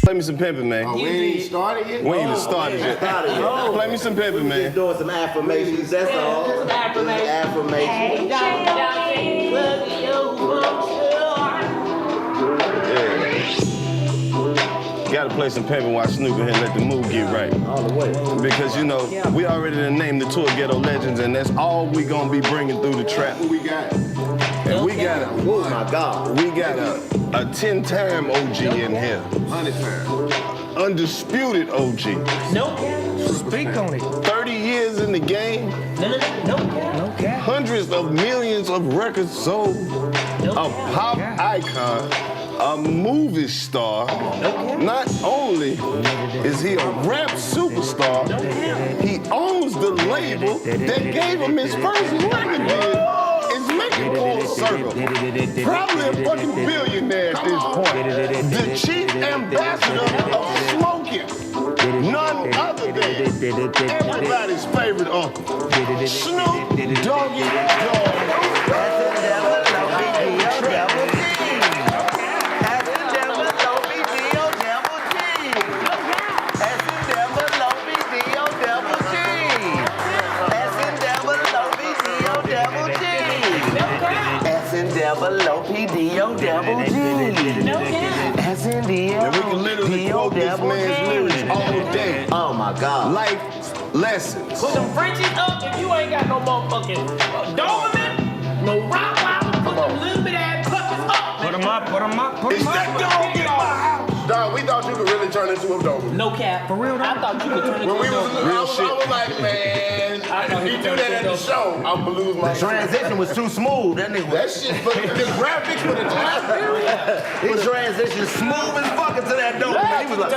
Play me some pimpin', man. Oh, we ain't even started yet? We ain't even started yet. Play me some pimpin', man. Just doing some affirmations, that's all. Just affirmations. Gotta play some pimpin' while Snoop in here and let the mood get right. All the way. Because, you know, we already done named the tour Ghetto Legends, and that's all we gonna be bringing through the trap. Who we got? And we got Oh my God. We got a 10-time OG in here. 100 times. Undisputed OG. Nope. Speak on it. 30 years in the game. No cap. Hundreds of millions of records sold. A pop icon. A movie star. Not only is he a rap superstar, he owns the label that gave him his first record deal. It's making full circle. Probably a fucking billionaire at this point. The chief ambassador of smoking. None other than everybody's favorite uncle. Snoop Doggy Dogg. Double G. And we can literally quote this man's lyrics all day. Oh my God. Life lessons. Put them Frenchies up if you ain't got no motherfucking Doberman, no Rottweiler, put them little bit ass puppies up. Put them up. Is that dog in my house? Dog, we thought you could really turn into a Doberman. No cap. For real though? I thought you could turn into a Doberman. I was like, man, if he do that at the show, I'm gonna lose my The transition was too smooth. That shit, but the graphics for the time period. His transition smooth as fuck into that Doberman. He was like, I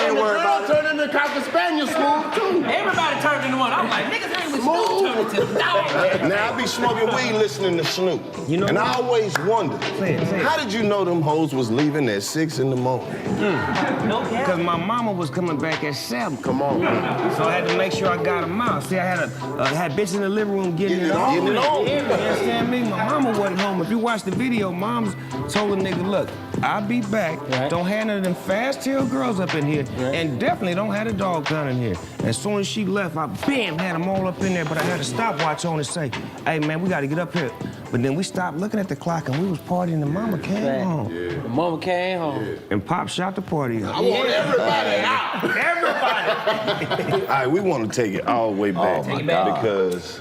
ain't worried about it. Turned into Cocker Spaniel smooth too. Everybody turned into one. I'm like, niggas ain't with Snoop turn into a dog. Now I be smoking weed listening to Snoop. You know, and I always wondered, how did you know them hoes was leaving at 6 in the morning? No cap. Because my mama was coming back at 7. Come on, man. So I had to make sure I got them out. See, I had bitches in the living room getting it on. Getting it on. You understand me? My mama wasn't home. If you watch the video, mom's told a nigga, look, I'll be back. Right. Don't have none of them fast-tailed girls up in here. Right. And definitely don't have a dog gun in here. As soon as she left, I, bam, had them all up in there. But I had a stopwatch on and say, hey, man, we got to get up here. But then we stopped looking at the clock and we was partying and mama came home. Yeah. The mama came home. Yeah. And Pop shot the party up. I want everybody out. Everybody. All right, we want to take it all the way back. Oh, my God. Because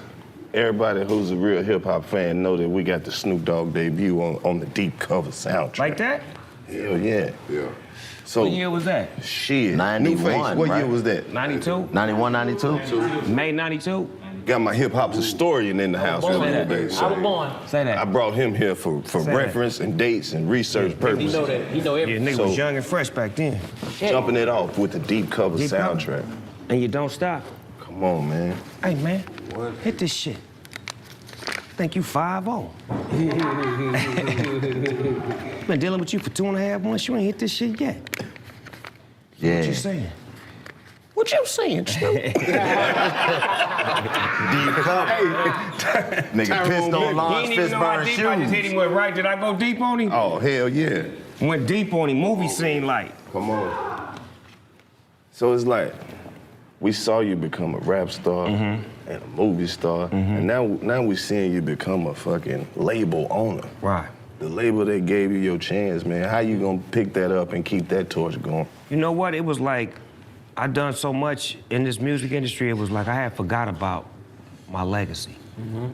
everybody who's a real hip-hop fan know that we got the Snoop Dogg debut on the deep cover soundtrack. Like that? Hell yeah. Yeah. So, what year was that? Shit. 91, New Face, what right? year was that? 92? 91, 92? May 92? Got my hip-hop historian in the house. I was born. Say that. I brought him here for reference and dates and research purposes. He know that. He know everything. Yeah, nigga was young and fresh back then. Jumping it off with the deep cover soundtrack. And you don't stop. Come on, man. Hey, man, hit this shit. Think you 5-0. Been dealing with you for 2.5 months. You ain't hit this shit yet. Yeah. What you saying? What you saying, Snoop? Deep cover. Nigga pissed on Lawrence Fishburne's shoes. I just hit him with right. Did I go deep on him? Oh, hell yeah. Went deep on him. Movie scene like. Come on. So it's like, we saw you become a rap star and a movie star, and now we seeing you become a fucking label owner. Right. The label that gave you your chance, man. How you gonna pick that up and keep that torch going? You know what? It was like, I done so much in this music industry, it was like I had forgot about my legacy.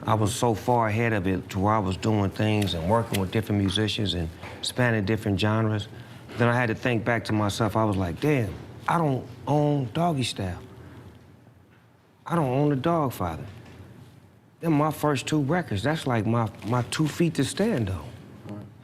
I was so far ahead of it to where I was doing things and working with different musicians and spanning different genres. Then I had to think back to myself. I was like, damn, I don't own Doggy Style. I don't own the Dog Father. Them my first 2 records. That's like my 2 feet to stand on.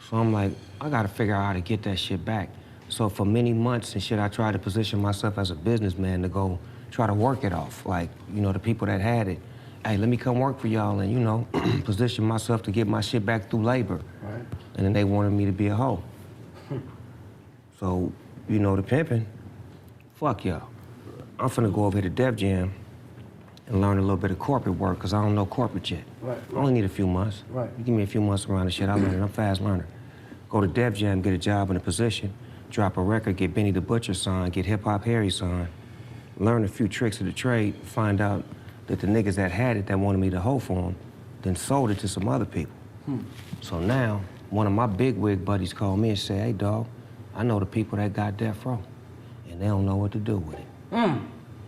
So I'm like, I gotta figure out how to get that shit back. So for many months and shit, I tried to position myself as a businessman to go try to work it off. Like, you know, the people that had it, hey, let me come work for y'all and, you know, position myself to get my shit back through labor. Right. And then they wanted me to be a hoe. So, you know, the pimping, fuck y'all. I'm finna go over here to Def Jam and learn a little bit of corporate work, because I don't know corporate yet. Right. I only need a few months. Right. You give me a few months around the shit, I learn it. I'm a fast learner. Go to Def Jam, get a job in a position, drop a record, get Benny the Butcher signed, get Hip Hop Harry signed, learn a few tricks of the trade, find out that the niggas that had it that wanted me to hold for them, then sold it to some other people. So now, one of my big wig buddies called me and said, hey, dog, I know the people that got Death Row, and they don't know what to do with it.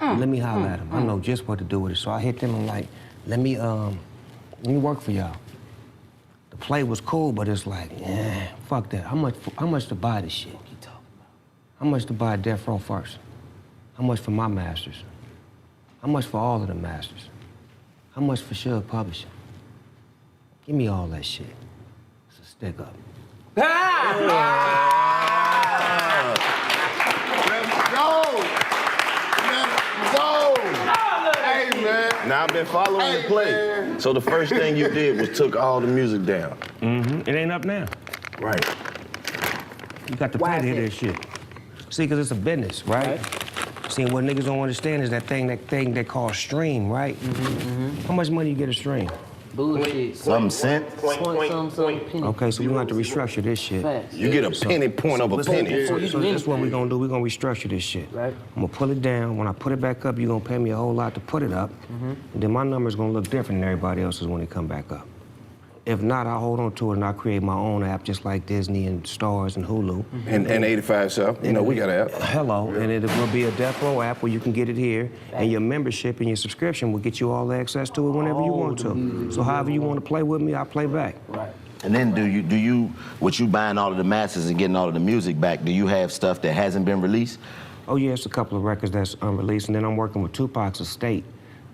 Let me holler at them. I know just what to do with it. So I hit them and like, let me work for y'all. The play was cool, but it's like, fuck that. How much to buy this shit? How much to buy Death Row first? How much for my masters? How much for all of the masters? How much for Suge Publishing? Give me all that shit. It's a stick up. Let's go! Let's go! Hey, man. Now, I've been following the play. Man. So the first thing you did was took all the music down. It ain't up now. Right. You got to pay to hear this shit. See, because it's a business, right? See, what niggas don't understand is that thing they call stream, right? How much money you get a stream? Bullshit. Some cent. Some penny. Okay, so we're gonna have to restructure this shit. Facts. You get a penny point of a penny. So that's what we're gonna do. We're gonna restructure this shit. Right. I'm gonna pull it down. When I put it back up, you're gonna pay me a whole lot to put it up. And then my number's gonna look different than everybody else's when it come back up. If not, I'll hold on to it and I'll create my own app just like Disney and Stars and Hulu. And 85 South. You know, we got an app. Hello, and it will be a Death Row app where you can get it here, and your membership and your subscription will get you all the access to it whenever you want to. So however you want to play with me, I'll play back. Right. And then do you, with you buying all of the masters and getting all of the music back, do you have stuff that hasn't been released? Oh yeah, it's a couple of records that's unreleased, and then I'm working with Tupac's estate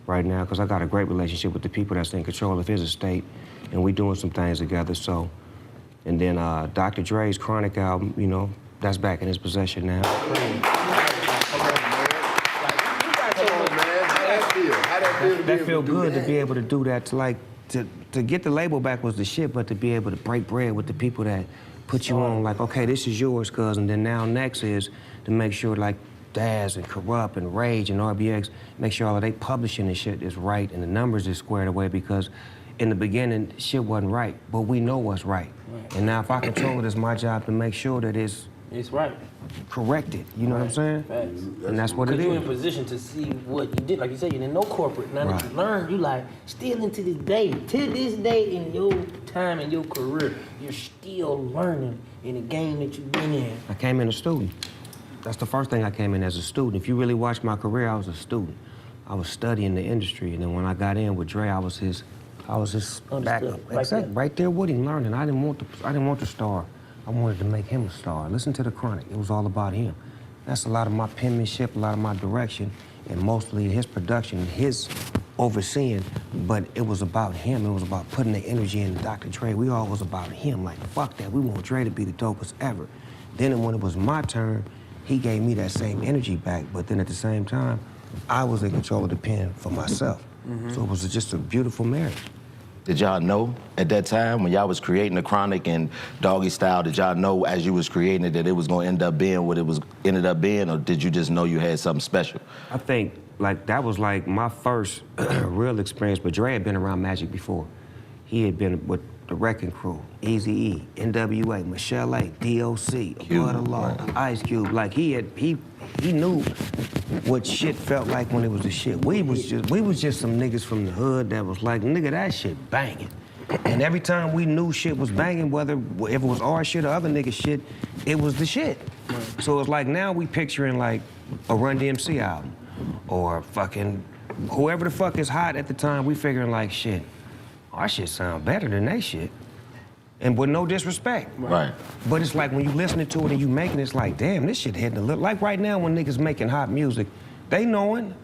right now because I got a great relationship with the people that's in control of his estate, and we doing some things together. So, and then Dr. Dre's Chronic album, you know, that's back in his possession now. That feel good to be able to do that. To get the label back was the shit, but to be able to break bread with the people that put you on, like, okay, this is yours, cuz, and then now next is to make sure, like, Daz and Corrupt and Rage and RBX, make sure all of they publishing and shit is right and the numbers is squared away, because in the beginning, shit wasn't right, but we know what's right. And now if I control it, it's my job to make sure that it's right. corrected, you know what I'm saying? Facts. And that's what it Because is. you're in position to see what you did. Like you said, you didn't know corporate. Now that you learn, you like, still into this day, to this day in your time in your career, you're still learning in the game that you've been in. I came in a student. That's the first thing I came in as a student. If you really watch my career, I was a student. I was studying the industry, and then when I got in with Dre, I was his backup. Exactly, right there with him, learning. I didn't want the star. I wanted to make him a star. Listen to the Chronic. It was all about him. That's a lot of my penmanship, a lot of my direction, and mostly his production, his overseeing. But it was about him. It was about putting the energy in Dr. Dre. We all was about him. Like, fuck that. We want Dre to be the dopest ever. Then when it was my turn, he gave me that same energy back. But then at the same time, I was in control of the pen for myself. So it was just a beautiful marriage. Did y'all know at that time when y'all was creating the Chronic and Doggy Style, did y'all know as you was creating it that it was gonna end up being what it was ended up being, or did you just know you had something special? I think like that was like my first real experience, but Dre had been around Magic before. He had been with the Wrecking Crew, Eazy-E, NWA, Michelle A, DOC, Blood of Law, Ice Cube. Like he knew what shit felt like when it was the shit. We was just some niggas from the hood that was like, nigga, that shit banging. And every time we knew shit was banging, whether if it was our shit or other niggas shit, it was the shit. So it's like now we picturing like a Run DMC album or fucking whoever the fuck is hot at the time, we figuring like shit. Our shit sound better than they shit. And with no disrespect. Right. But it's like when you listening to it and you making it, it's like, damn, this shit hitting a little. Like right now when niggas making hot music, they knowing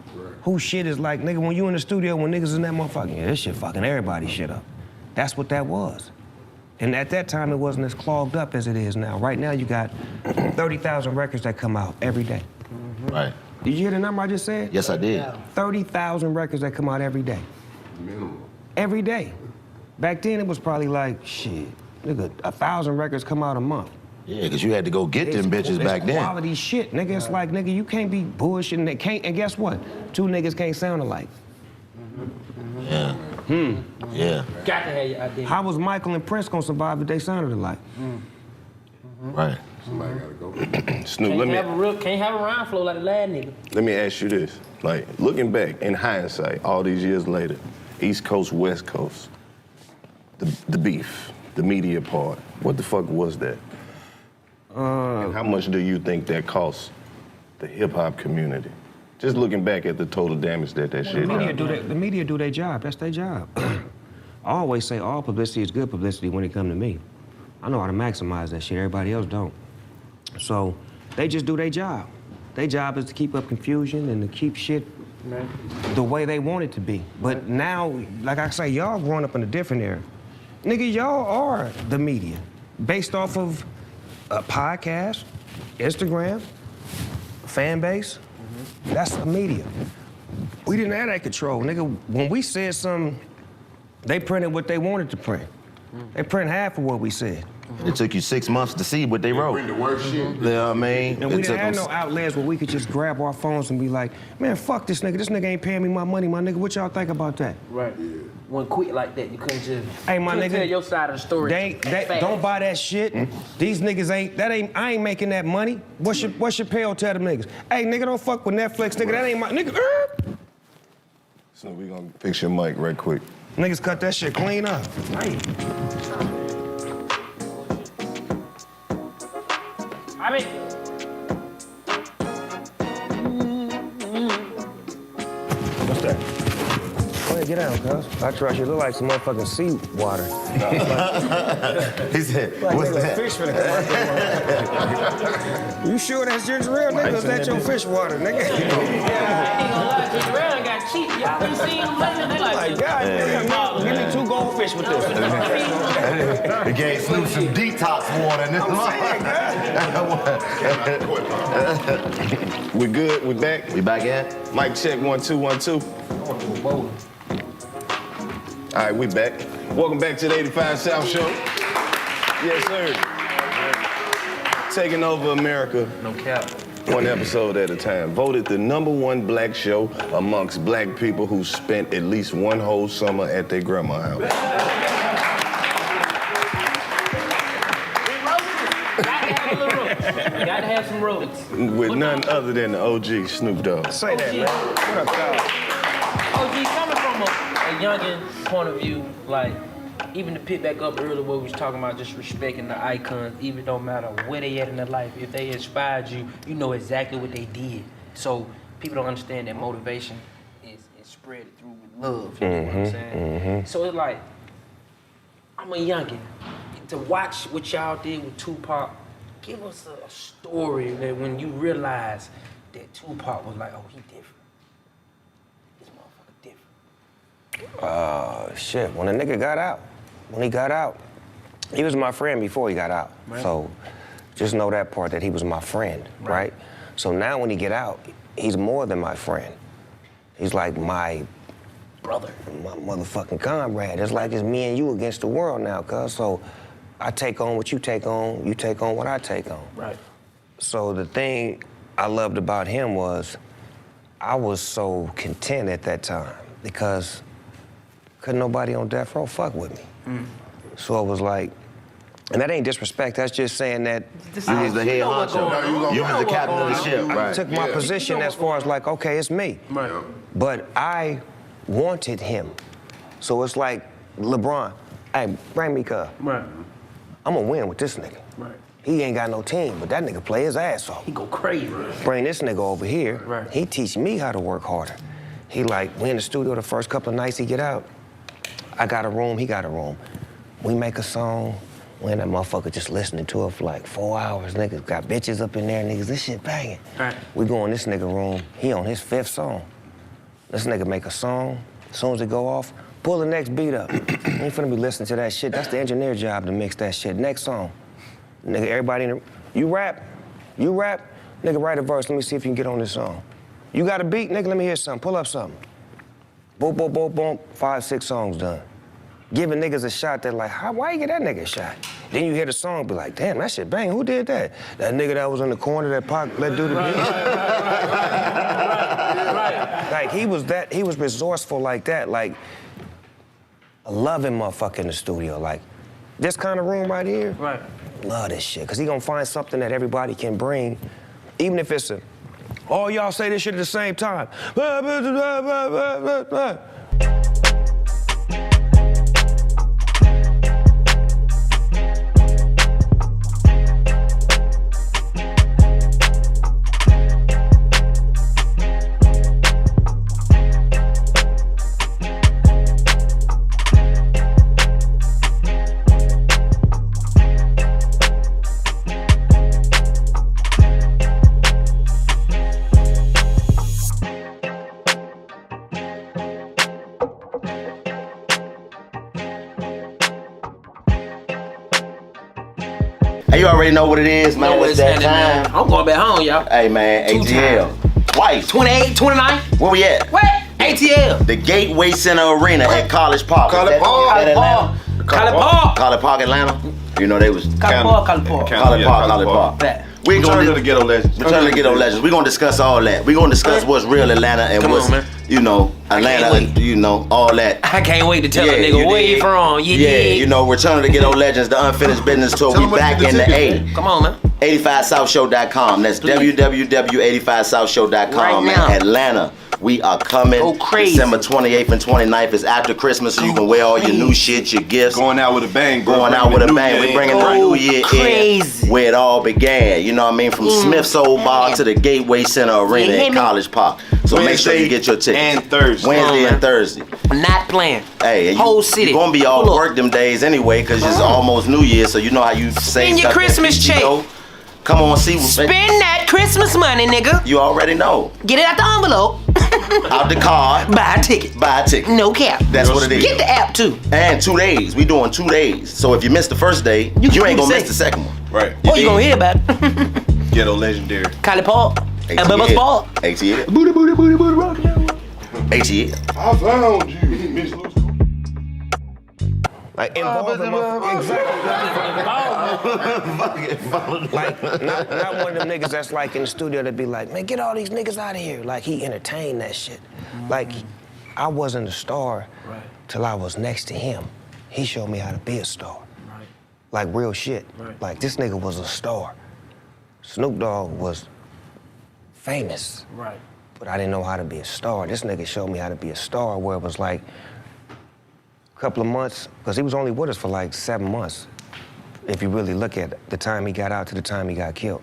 who shit is like, nigga, when you in the studio, when niggas in that motherfucking, yeah, this shit fucking everybody's shit up. That's what that was. And at that time, it wasn't as clogged up as it is now. Right now, you got 30,000 records that come out every day. Right. Did you hear the number I just said? Yes, I did. 30,000 records that come out every day. Minimum. Every day. Back then, it was probably like, shit, nigga, 1,000 records come out a month. Yeah, because you had to go get them bitches back then. Quality shit, nigga. It's like, nigga, you can't be bullshitting. They can't, and guess what? Two niggas can't sound alike. Yeah. Yeah. Got to have your identity. How was Michael and Prince gonna survive if they sounded alike? Right. Somebody gotta go. Snoop, Can't have a rhyme flow like the last nigga. let me ask you this. Like, looking back, in hindsight, all these years later, East Coast, West Coast, the beef, the media part, what the fuck was that? And how much do you think that cost the hip-hop community? Just looking back at the total damage that shit did. The media do their job. That's their job. I always say all publicity is good publicity when it come to me. I know how to maximize that shit. Everybody else don't. So they just do their job. Their job is to keep up confusion and to keep shit the way they want it to be. But now, like I say, y'all growing up in a different era. Nigga, y'all are the media. Based off of a podcast, Instagram, fan base, that's the media. We didn't have that control. Nigga, when we said something, they printed what they wanted to print. They print half of what we said. It took you 6 months to see what they wrote. Bring the worst shit. You know what I mean? And we didn't have no outlets where we could just grab our phones and be like, man, fuck this nigga. This nigga ain't paying me my money, my nigga. What y'all think about that? Right. When quick like that, you couldn't just Hey, my couldn't nigga, tell your side of the story. They don't buy that shit. These niggas I ain't making that money. What Chappelle tell them niggas? Hey, nigga, don't fuck with Netflix, nigga. That ain't my nigga. So we gonna fix your mic right quick. Niggas cut that shit clean up. I mean, What's that? Go ahead, get out, cuz. I trust you. Look like some motherfucking sea water. He said, Like what's nigga, that? fish finna come out there. You sure that shit's real, nigga? Is that your fish water, nigga? I ain't gonna lie, Big Red got cheap. Y'all ain't seen them lately. They like, Like, God damn, give me 2 goldfish with this. He gave Snoop some detox water in this We good? We back? We back in? Mic check, 1 2 1 2. All right, we back. Welcome back to the 85 South Show. Yes, sir. Taking over America. no cap. One episode at a time. Voted the #1 black show amongst black people who spent at least one whole summer at their grandma's house. Got to have some roads. With none other than the OG Snoop Dogg. Say that, man. What up, dog? OG, coming from a youngin' point of view, like, even to pick back up earlier what we was talking about, just respecting the icons, even don't matter where they at in their life. If they inspired you, you know exactly what they did. So people don't understand that motivation is spread through with love. You know what I'm saying? So it's like, I'm a youngin'. To watch what y'all did with Tupac, give us a story that when you realize that Tupac was like, oh, he different. This motherfucker different. Shit, when a nigga got out, he was my friend before he got out. Right. So just know that part, that he was my friend, right? So now when he get out, he's more than my friend. He's like my Brother. my motherfucking comrade. It's like it's me and you against the world now, cuz. So I take on what you take on what I take on. Right. So the thing I loved about him was I was so content at that time because couldn't nobody on death row fuck with me. So it was like, and that ain't disrespect, that's just saying that You was the head honcho. You was the captain of the ship, I right? took my position as far as like, okay, it's me. Right. But I wanted him. So it's like LeBron, hey, bring me cuz. Right. I'm gonna win with this nigga. Right. He ain't got no team, but that nigga play his ass off. He go crazy. Bring this nigga over here. Right. He teach me how to work harder. He like, we in the studio the first couple of nights he get out. I got a room, he got a room. We make a song, we in that motherfucker just listening to it for like 4 hours. Niggas got bitches up in there, niggas, this shit banging. Right. We go in this nigga room, he on his 5th song. This nigga make a song, as soon as it go off, pull the next beat up. We ain't finna be listening to that shit. That's the engineer job to mix that shit. Next song. Nigga, everybody in the, you rap, nigga, write a verse, let me see if you can get on this song. You got a beat, nigga, let me hear something, pull up something. Boom, boom, boom, boom, 5, 6 songs done. Giving niggas a shot that like, why you get that nigga a shot? Then you hear the song, be like, damn, that shit bang, who did that? That nigga that was in the corner that Pac let do the beat. Like, he was resourceful like that, like, a loving motherfucker in the studio, like, this kind of room right here, Right. love this shit, because he gonna find something that everybody can bring, even if it's all y'all say this shit at the same time. Hey, you already know what it is, man. It's that time. I'm going back home, y'all. Hey, man, Two ATL. Twice. 28, 29. Where we at? What? ATL. The Gateway Center Arena at College Park. College Park. Atlanta. College Park. College Park, Atlanta. You know they was College Park. College Park. College Park. That. We Return to the Ghetto Legends. Return to the Ghetto Legends. We're gonna discuss all that. We're gonna discuss what's real Atlanta and Come what's, on, man. you know, Atlanta, wait. you know, all that. I can't wait to tell Yeah, a you nigga where you dig? from. You Yeah, dig? you know, Return to the Ghetto Legends, the Unfinished Business Tour. Tell We them where to back get in the the tickets. A. Come on, man. 85southshow.com. That's www.85southshow.com. Right And now. Atlanta, we are coming. Go crazy. December 28th and 29th is after Christmas, so you can wear all your new shit, your gifts. Going out with a bang, bro. Going out with a bang. We're bringing the new year crazy. in where it all began. You know what I mean? From Smith's Old Bar to the Gateway Center Arena You hear in me? College Park. So make sure you get your tickets. and Thursday. Wednesday man. and Thursday. I'm not playing. Hey, and Whole you, city. You're gonna be all Pull up. work them days anyway, cause it's almost New Year, so you know how you say Spend your stuff that Christmas you check. know. Come on, see what Spend that Christmas money, nigga. you already know. Get it out the envelope. Out the card, Buy a ticket. buy a ticket. No cap. That's what it is. Get the app too. And 2 days. We doing 2 days. So if you miss the first day, You you ain't can gonna miss say- the second one. Right. Oh, you gonna hear about it. Ghetto Legendary. College Park. And Bubba's Park. ATL. Booty, booty, booty, booty, rock. ATL. I found you, Miss Lucy. Like involving like not one of them niggas that's like in the studio that be like, man, get all these niggas out of here. Like he entertained that shit. Like I wasn't a star till I was next to him. He showed me how to be a star. Right. Like real shit. Like this nigga was a star. Snoop Dogg was famous. Right. But I didn't know how to be a star. This nigga showed me how to be a star, where it was like a couple of months, because he was only with us for like 7 months, if you really look at the time he got out to the time he got killed.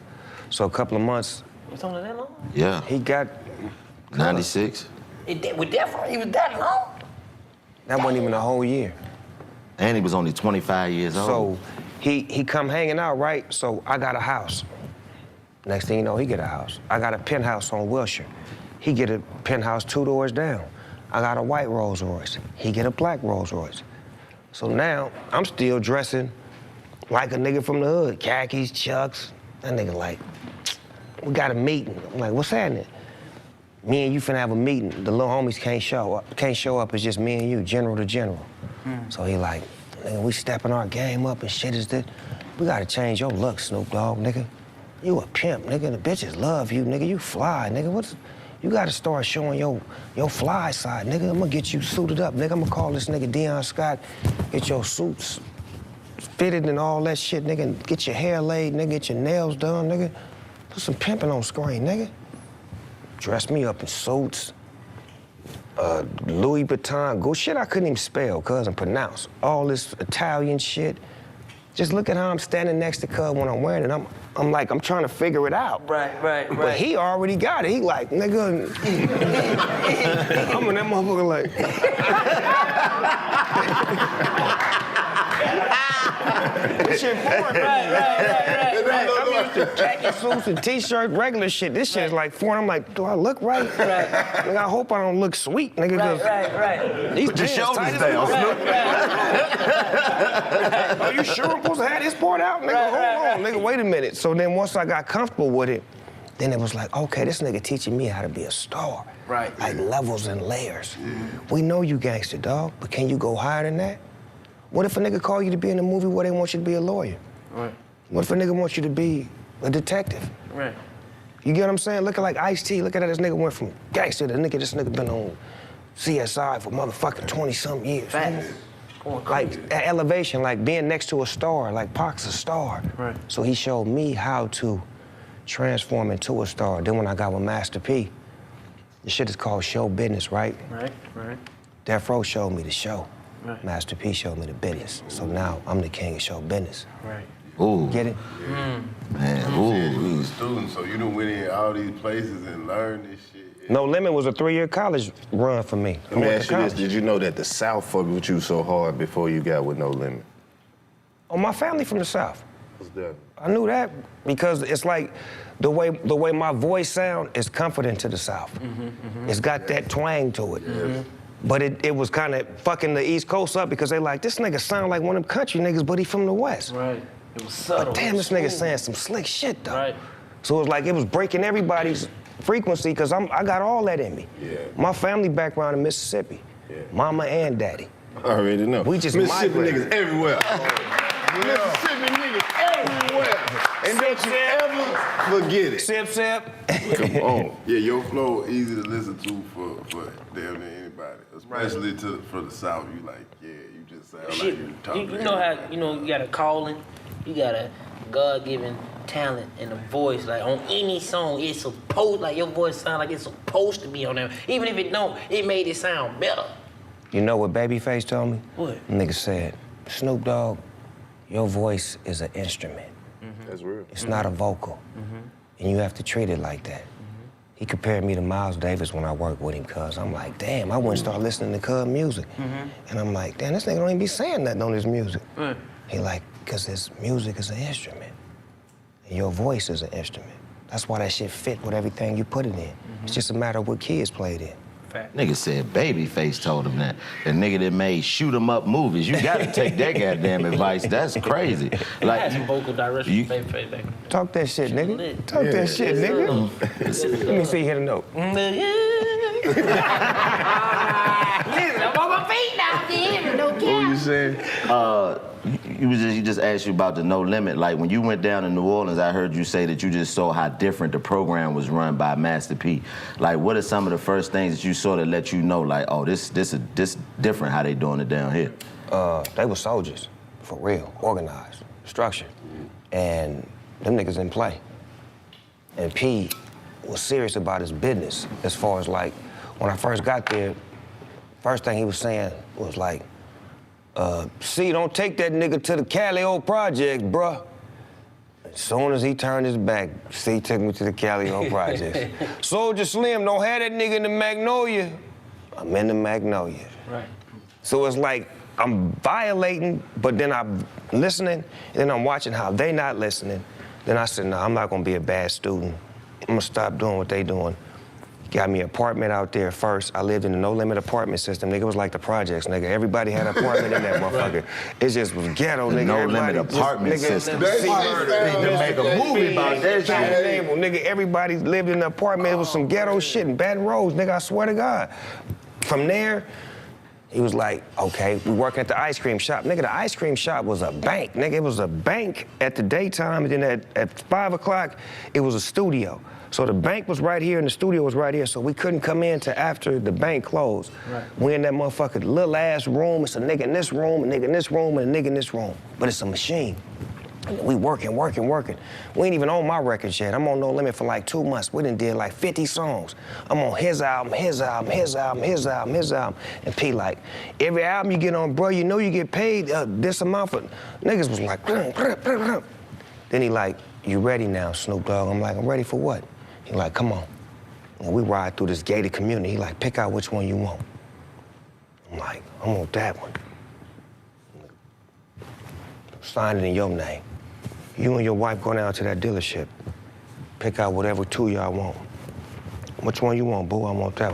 So a couple of months, Was only that long? Yeah. he got, 96. He was that long? that wasn't even a whole year. And he was only 25 years old. So he come hanging out, right? So I got a house. Next thing you know, he get a house. I got a penthouse on Wilshire. He get a penthouse 2 doors down. I got a white Rolls Royce. He get a black Rolls Royce. So now I'm still dressing like a nigga from the hood, khakis, chucks. That nigga like, we got a meeting. I'm like, what's happening? Me and you finna have a meeting. The little homies can't show up. It's just me and you, general to general. So he like, nigga, we stepping our game up and shit is this. We gotta change your look, Snoop Dogg, nigga. You a pimp, nigga. The bitches love you, nigga. You fly, nigga. You gotta start showing your fly side, nigga. I'm gonna get you suited up, nigga. I'm gonna call this nigga Deion Scott, get your suits fitted and all that shit, nigga. And get your hair laid, nigga. Get your nails done, nigga. Put some pimping on screen, nigga. Dress me up in suits, Louis Vuitton, go shit I couldn't even spell, cuz, and pronounce. All this Italian shit. Just look at how I'm standing next to cuz when I'm wearing it. I'm like, I'm trying to figure it out. Right. But he already got it. He like, nigga. I'm in that motherfucker like. This shit foreign. I'm used to khaki suits and t-shirts, regular shit. This shit is like foreign. I'm like, do I look right? Nigga, I hope I don't look sweet, nigga. Right. These Put your pants shoulders tight as down, fuck. Are you sure I'm supposed to have this part out? Nigga, hold on. Nigga, wait a minute. So then once I got comfortable with it, then it was like, okay, this nigga teaching me how to be a star. Right. Like levels and layers. We know you gangster, dog, but can you go higher than that? What if a nigga call you to be in a movie where they want you to be a lawyer? Right. What if a nigga wants you to be a detective? Right. You get what I'm saying? Look at like Ice-T. Look at how this nigga went from gangster to this nigga been on CSI for motherfucking 20-something years. Facts. Like at elevation, like being next to a star, like Pac's a star. Right. So he showed me how to transform into a star. Then when I got with Master P, the shit is called show business, right? Right. Death Row showed me the show. Right. Master P showed me the business. So now I'm the king of show business. Right. Ooh, Get it? man, You ooh. was a student, so you done went in all these places and learned this shit. No Limit was a 3-year college run for me. Let me ask you this, did you know that the South fucked with you so hard before you got with No Limit? Oh, my family from the South. What's that? I knew that because it's like the way my voice sound is comforting to the South. It's got that twang to it. But it was kind of fucking the East Coast up because they like, this nigga sound like one of them country niggas, but he from the West. Right. It was subtle. But damn, this nigga saying some slick shit though. Right. So it was like it was breaking everybody's frequency because I got all that in me. Yeah. My family background in Mississippi. Yeah. Mama and daddy. I already know. We just Mississippi migrated. niggas everywhere. Mississippi niggas everywhere. And don't you ever forget it. Sip, sip. Come on. Yeah, your flow easy to listen to for damn near anybody, especially for the South. You like, yeah, you just sound like you talking. You know how you got a calling, you got a God-given talent and a voice. Like on any song, it's supposed your voice sound like it's supposed to be on there. Even if it don't, it made it sound better. You know what Babyface told me? What? Nigga said, Snoop Dogg, your voice is an instrument. That's real. It's not a vocal. And you have to treat it like that. He compared me to Miles Davis when I worked with him, cuz I'm like, damn, I wouldn't start listening to cuz music. And I'm like, damn, this nigga don't even be saying nothing on his music. He like, cuz his music is an instrument. And your voice is an instrument. That's why that shit fit with everything you put it in. It's just a matter of what kids played in. Fact. Nigga said Babyface told him that. The nigga that made shoot 'em up movies. You gotta take that goddamn advice. That's crazy. I had some vocal direction you- from Babyface back. Talk that shit, nigga. lit. Talk Yeah. that shit, nigga. Let me see, hit a note. I'm on my feet now, dude. No What were you saying? You just asked you about the No Limit. Like when you went down to New Orleans, I heard you say that you just saw how different the program was run by Master P. Like what are some of the first things that you saw that let you know, like, oh, this different how they doing it down here? They were soldiers, for real, organized, structured. And them niggas didn't play. And P was serious about his business as far as like, when I first got there, first thing he was saying was like, C, don't take that nigga to the Callio Projects, bruh. As soon as he turned his back, C took me to the Callio Projects. Soldier Slim, don't have that nigga in the Magnolia. I'm in the Magnolia. Right. So it's like I'm violating, but then I'm listening, and then I'm watching how they not listening. Then I said, no, I'm not gonna be a bad student. I'm gonna stop doing what they doing. Got me an apartment out there first. I lived in the No Limit apartment system. Nigga, it was like the projects, nigga. Everybody had an apartment in that motherfucker. It just was ghetto, nigga. No Limit Everybody apartment just, system. They They make a movie about that shit. Nigga, everybody lived in an apartment. It was some ghetto shit in Baton Rouge, nigga, I swear to God. From there, he was like, okay, we working at the ice cream shop. Nigga, the ice cream shop was a bank. Nigga, it was a bank at the daytime, and then at 5 o'clock, it was a studio. So the bank was right here and the studio was right here, so we couldn't come in till after the bank closed. Right. We in that motherfucking little ass room. It's a nigga in this room, a nigga in this room, and a nigga in this room. But it's a machine. And we working. We ain't even on my record yet. I'm on No Limit for like 2 months. We done did like 50 songs. I'm on his album. And P like, every album you get on, bro, you know you get paid this amount for... Niggas was like... Then he like, you ready now, Snoop Dogg? I'm like, I'm ready for what? He like, come on. And we ride through this gated community. He like, pick out which one you want. I'm like, I want that one. Sign it in your name. You and your wife go down to that dealership. Pick out whatever two y'all want. Which one you want, boo? I want that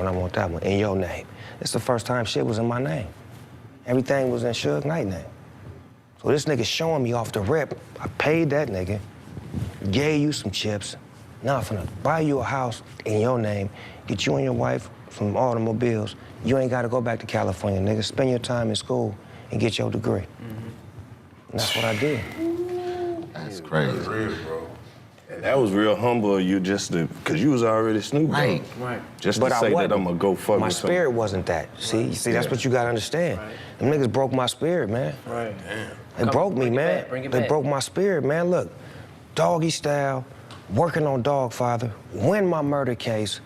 one, in your name. It's the first time shit was in my name. Everything was in Suge Knight name. So this nigga showing me off the rip, I paid that nigga, gave you some chips. Now I'm finna buy you a house in your name, get you and your wife some automobiles. You ain't gotta go back to California, nigga. Spend your time in school and get your degree. And that's what I did. That's crazy. That's real, bro. And that was real humble of you just to, because you was already Snoop Dogg. Right. Right. Just But to I say that wasn't. I'm going to go fuck My with spirit wasn't that. See, that's what you gotta understand. Right. Them niggas broke my spirit, man. Right. They broke me, bring it man. back, bring it They back. broke my spirit, man. Look, Doggy Style, working on Dogfather, win my murder case,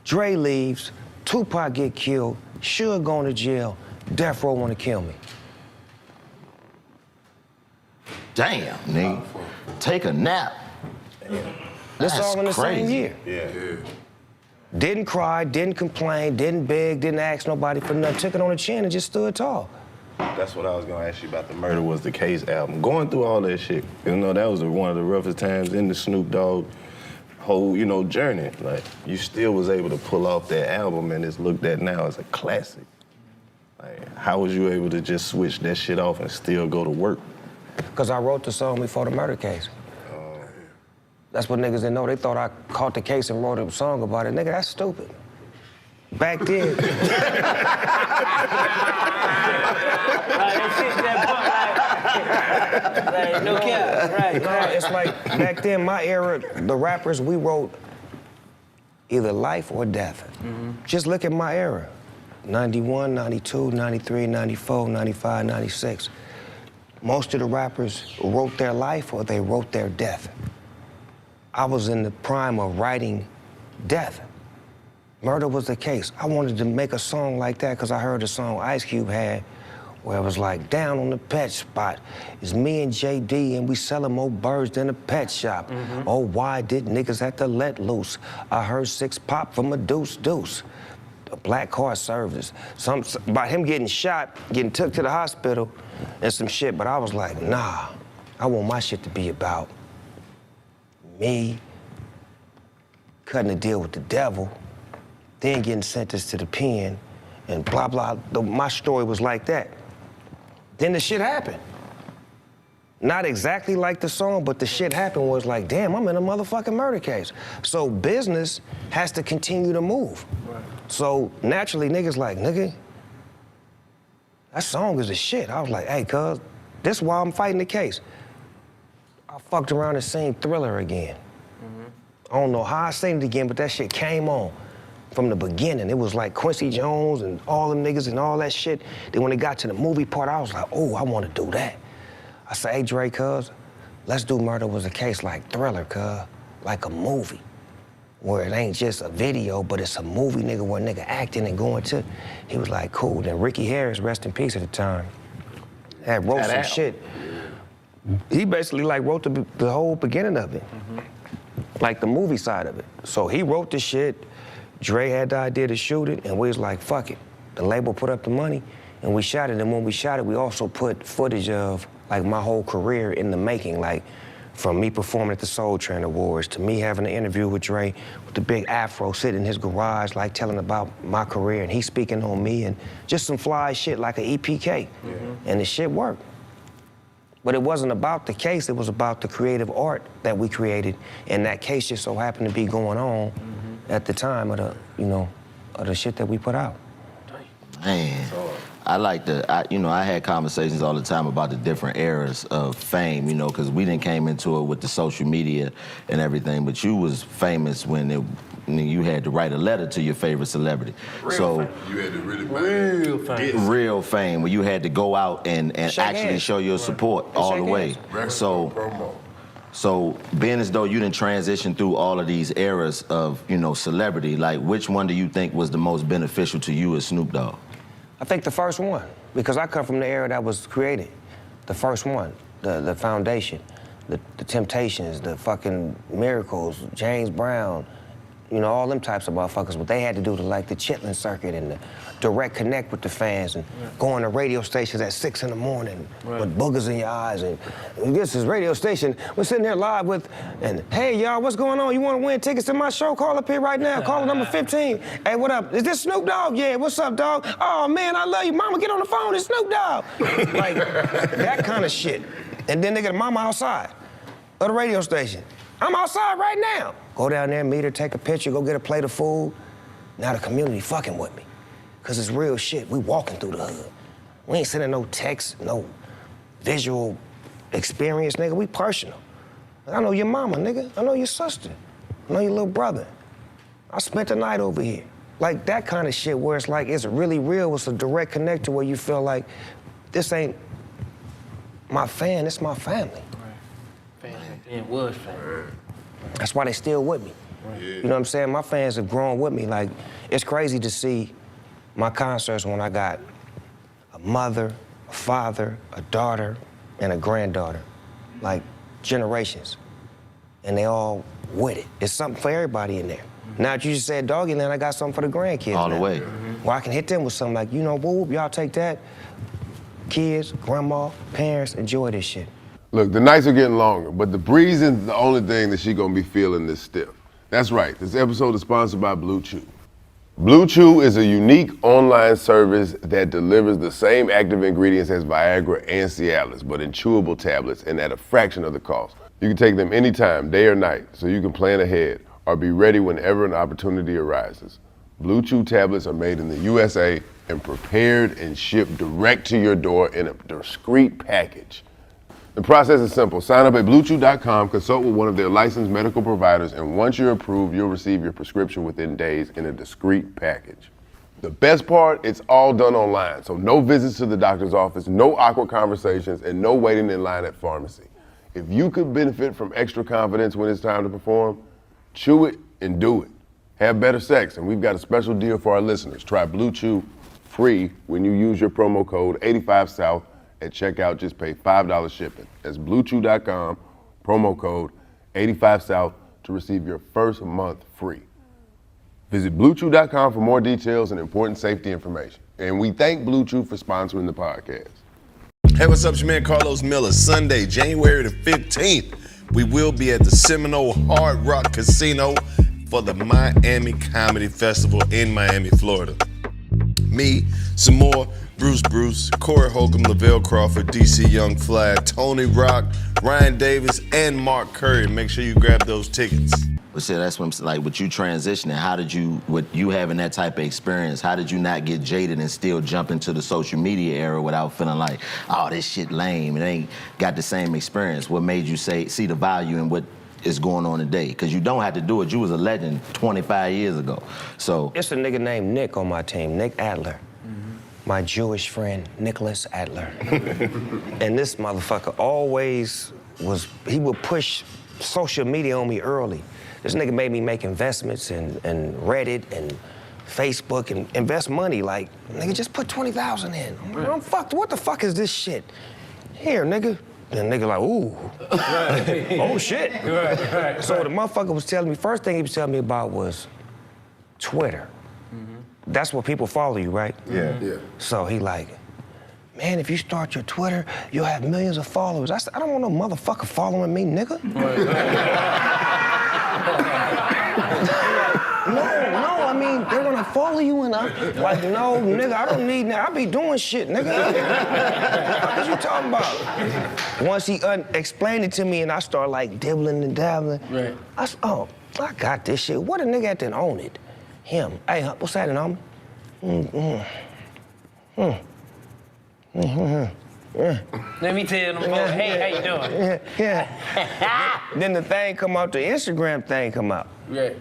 Dre leaves, Tupac get killed, Suge going to jail, Death Row want to kill me. Damn, nigga. Take a nap. This That's all in the same crazy. year. Yeah. Didn't cry, didn't complain, didn't beg, didn't ask nobody for nothing. Took it on the chin and just stood tall. That's what I was going to ask you about the Murder Was the Case album. Going through all that shit, you know, that was one of the roughest times in the Snoop Dogg whole, you know, journey. Like, you still was able to pull off that album and it's looked at now as a classic. Like, how was you able to just switch that shit off and still go to work? Because I wrote the song before the murder case. That's what niggas didn't know. They thought I caught the case and wrote a song about it. Nigga, that's stupid. Back then. That shit that punk, like, no cap, right, No, right. it's like back then, my era, the rappers, we wrote either life or death. Just look at my era. 91, 92, 93, 94, 95, 96. Most of the rappers wrote their life or they wrote their death. I was in the prime of writing death. Murder Was the Case. I wanted to make a song like that because I heard a song Ice Cube had where it was like, down on the pet spot, it's me and JD and we selling more birds than a pet shop. Oh, why did niggas have to let loose? I heard 6 pop from a deuce. A black car service. About him getting shot, getting took to the hospital and some shit, but I was like, nah, I want my shit to be about me cutting a deal with the devil, then getting sentenced to the pen, and blah, blah. My story was like that. Then the shit happened. Not exactly like the song, but the shit happened was like, damn, I'm in a motherfucking murder case. So business has to continue to move. Right. So naturally, niggas like, nigga, that song is the shit. I was like, hey, cuz, this is why I'm fighting the case. I fucked around and seen Thriller again. I don't know how I seen it again, but that shit came on from the beginning. It was like Quincy Jones and all them niggas and all that shit. Then when it got to the movie part, I was like, oh, I want to do that. I said, hey, Dre, cuz, let's do Murder Was a Case like Thriller, cuz, like a movie, where it ain't just a video, but it's a movie, nigga, where nigga acting and going to. He was like, cool. Then Ricky Harris, rest in peace at the time, had wrote some shit. He basically like wrote the whole beginning of it, like the movie side of it. So he wrote the shit, Dre had the idea to shoot it, and we was like, fuck it. The label put up the money, and we shot it, and when we shot it, we also put footage of like my whole career in the making, like from me performing at the Soul Train Awards to me having an interview with Dre with the big afro sitting in his garage, like telling about my career, and he speaking on me, and just some fly shit like an EPK. And the shit worked. But it wasn't about the case, it was about the creative art that we created, and that case just so happened to be going on at the time of the, you know, of the shit that we put out. Man, I like I had conversations all the time about the different eras of fame, you know, because we didn't came into it with the social media and everything, but you was famous when you had to write a letter to your favorite celebrity. You had to really real fame, where you had to go out and actually show your support all the way. So being as though you didn't transition through all of these eras of, you know, celebrity, like which one do you think was the most beneficial to you as Snoop Dogg? I think the first one, because I come from the era that was created. The first one, the foundation, the Temptations, the fucking Miracles, James Brown, you know, all them types of motherfuckers, what they had to do to like the Chitlin circuit and the direct connect with the fans and going to radio stations at 6 in the morning with boogers in your eyes and this is radio station, we're sitting there live with, and hey y'all, what's going on? You wanna win tickets to my show? Call up here right now, call number 15. Hey, what up? Is this Snoop Dogg? Yeah, what's up, dog? Oh man, I love you. Mama, get on the phone, it's Snoop Dogg. Like, that kind of shit. And then they get mama outside of the radio station. I'm outside right now. Go down there, meet her, take a picture, go get a plate of food. Now the community fucking with me. Cause it's real shit, we walking through the hood. We ain't sending no text, no visual experience, nigga, we personal. I know your mama, nigga. I know your sister. I know your little brother. I spent the night over here. Like that kind of shit where it's like, it's really real. It's a direct connector where you feel like this ain't my fan, it's my family. Right. It was family. That's why they still with me. Yeah. You know what I'm saying? My fans have grown with me. Like, it's crazy to see my concerts when I got a mother, a father, a daughter, and a granddaughter. Like, generations. And they all with it. It's something for everybody in there. Now that you just said Dogg, and then I got something for the grandkids All now. the way. Where I can hit them with something like, you know, whoop, y'all take that. Kids, grandma, parents, enjoy this shit. Look, the nights are getting longer, but the breeze isn't the only thing that she gonna be feeling this stiff. That's right, this episode is sponsored by Blue Chew. Blue Chew is a unique online service that delivers the same active ingredients as Viagra and Cialis, but in chewable tablets and at a fraction of the cost. You can take them anytime, day or night, so you can plan ahead or be ready whenever an opportunity arises. Blue Chew tablets are made in the USA and prepared and shipped direct to your door in a discreet package. The process is simple. Sign up at BlueChew.com, consult with one of their licensed medical providers, and once you're approved, you'll receive your prescription within days in a discreet package. The best part, it's all done online, so no visits to the doctor's office, no awkward conversations, and no waiting in line at pharmacy. If you could benefit from extra confidence when it's time to perform, chew it and do it. Have better sex, and we've got a special deal for our listeners. Try Blue Chew free when you use your promo code 85South at checkout. Just pay $5 shipping. That's BlueChew.com, promo code 85South to receive your first month free. Visit BlueChew.com for more details and important safety information. And we thank Blue Chew for sponsoring the podcast. Hey, what's up? It's your man Karlous Miller. Sunday, January the 15th, we will be at the Seminole Hard Rock Casino for the Miami Comedy Festival in Miami, Florida. Me, some more, Bruce, Corey Holcomb, Lavelle Crawford, DC Young Fly, Tony Rock, Ryan Davis, and Mark Curry. Make sure you grab those tickets. But see, that's what I'm saying. Like, with you transitioning, how did you, with you having that type of experience, how did you not get jaded and still jump into the social media era without feeling like, oh, this shit lame, it ain't got the same experience? What made you see the value in what is going on today? Because you don't have to do it. You was a legend 25 years ago. So It's a nigga named Nick on my team, Nick Adler. My Jewish friend, Nicholas Adler. And this motherfucker always he would push social media on me early. This nigga made me make investments in Reddit and Facebook and invest money. Like, nigga, just put 20,000 in. I'm like, I'm fucked. What the fuck is this shit? Here, nigga. And the nigga like, ooh. Oh, shit. Right. So the motherfucker was telling me, first thing he was telling me about was Twitter. That's what people follow you, right? Yeah. So he like, man, if you start your Twitter, you'll have millions of followers. I said, I don't want no motherfucker following me, nigga. No, I mean, they're gonna follow you and I'm like, no, nigga, I don't need that. I be doing shit, nigga. What you talking about? Once he explained it to me and I started like dibbling and dabbling, Right. I got this shit. What a nigga had to own it? Him. Hey, what's that, homie? Let me tell them, hey, how you doing? Yeah. Then the thing come out, the Instagram thing come out. Right.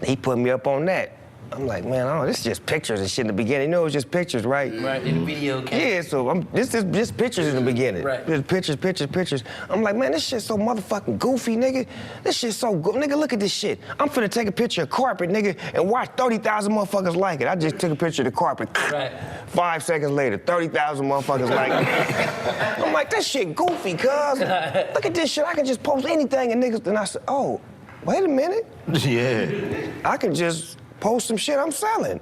He put me up on that. I'm like, man, this is just pictures and shit in the beginning. You know, it was just pictures, right? Right, in the video came. Yeah, so this is just pictures in the beginning. Right. Just pictures. I'm like, man, this shit's so motherfucking goofy, nigga. This shit's so good. Nigga, look at this shit. I'm finna take a picture of carpet, nigga, and watch 30,000 motherfuckers like it. I just took a picture of the carpet. Right. 5 seconds later, 30,000 motherfuckers like it. I'm like, that shit goofy, cuz. Look at this shit. I can just post anything and niggas, and I said, oh, wait a minute. yeah. I can just post some shit I'm selling,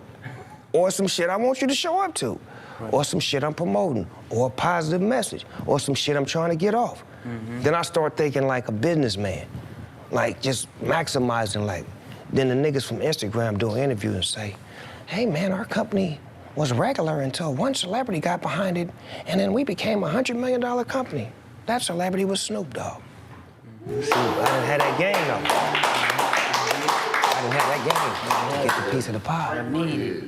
or some shit I want you to show up to, or some shit I'm promoting, or a positive message, or some shit I'm trying to get off. Then I start thinking like a businessman, like just maximizing like, then the niggas from Instagram do an interview and say, hey man, our company was regular until one celebrity got behind it, and then we became a $100 million company. That celebrity was Snoop Dogg. See, I didn't have that game though. I didn't have that game to get the piece of the pie. I need it.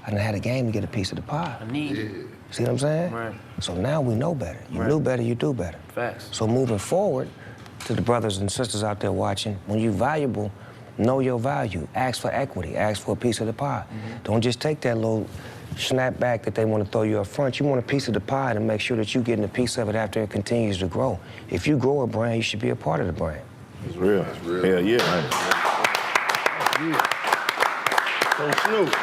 I didn't have a game to get a piece of the pie. I need it. See what I'm saying? Right. So now we know better. You Right. knew better, you do better. Facts. So moving forward, to the brothers and sisters out there watching, when you're valuable, know your value. Ask for equity. Ask for a piece of the pie. Don't just take that little snapback that they want to throw you up front. You want a piece of the pie to make sure that you're getting a piece of it after it continues to grow. If you grow a brand, you should be a part of the brand. It's real. It's real. Hell yeah. So Snoop,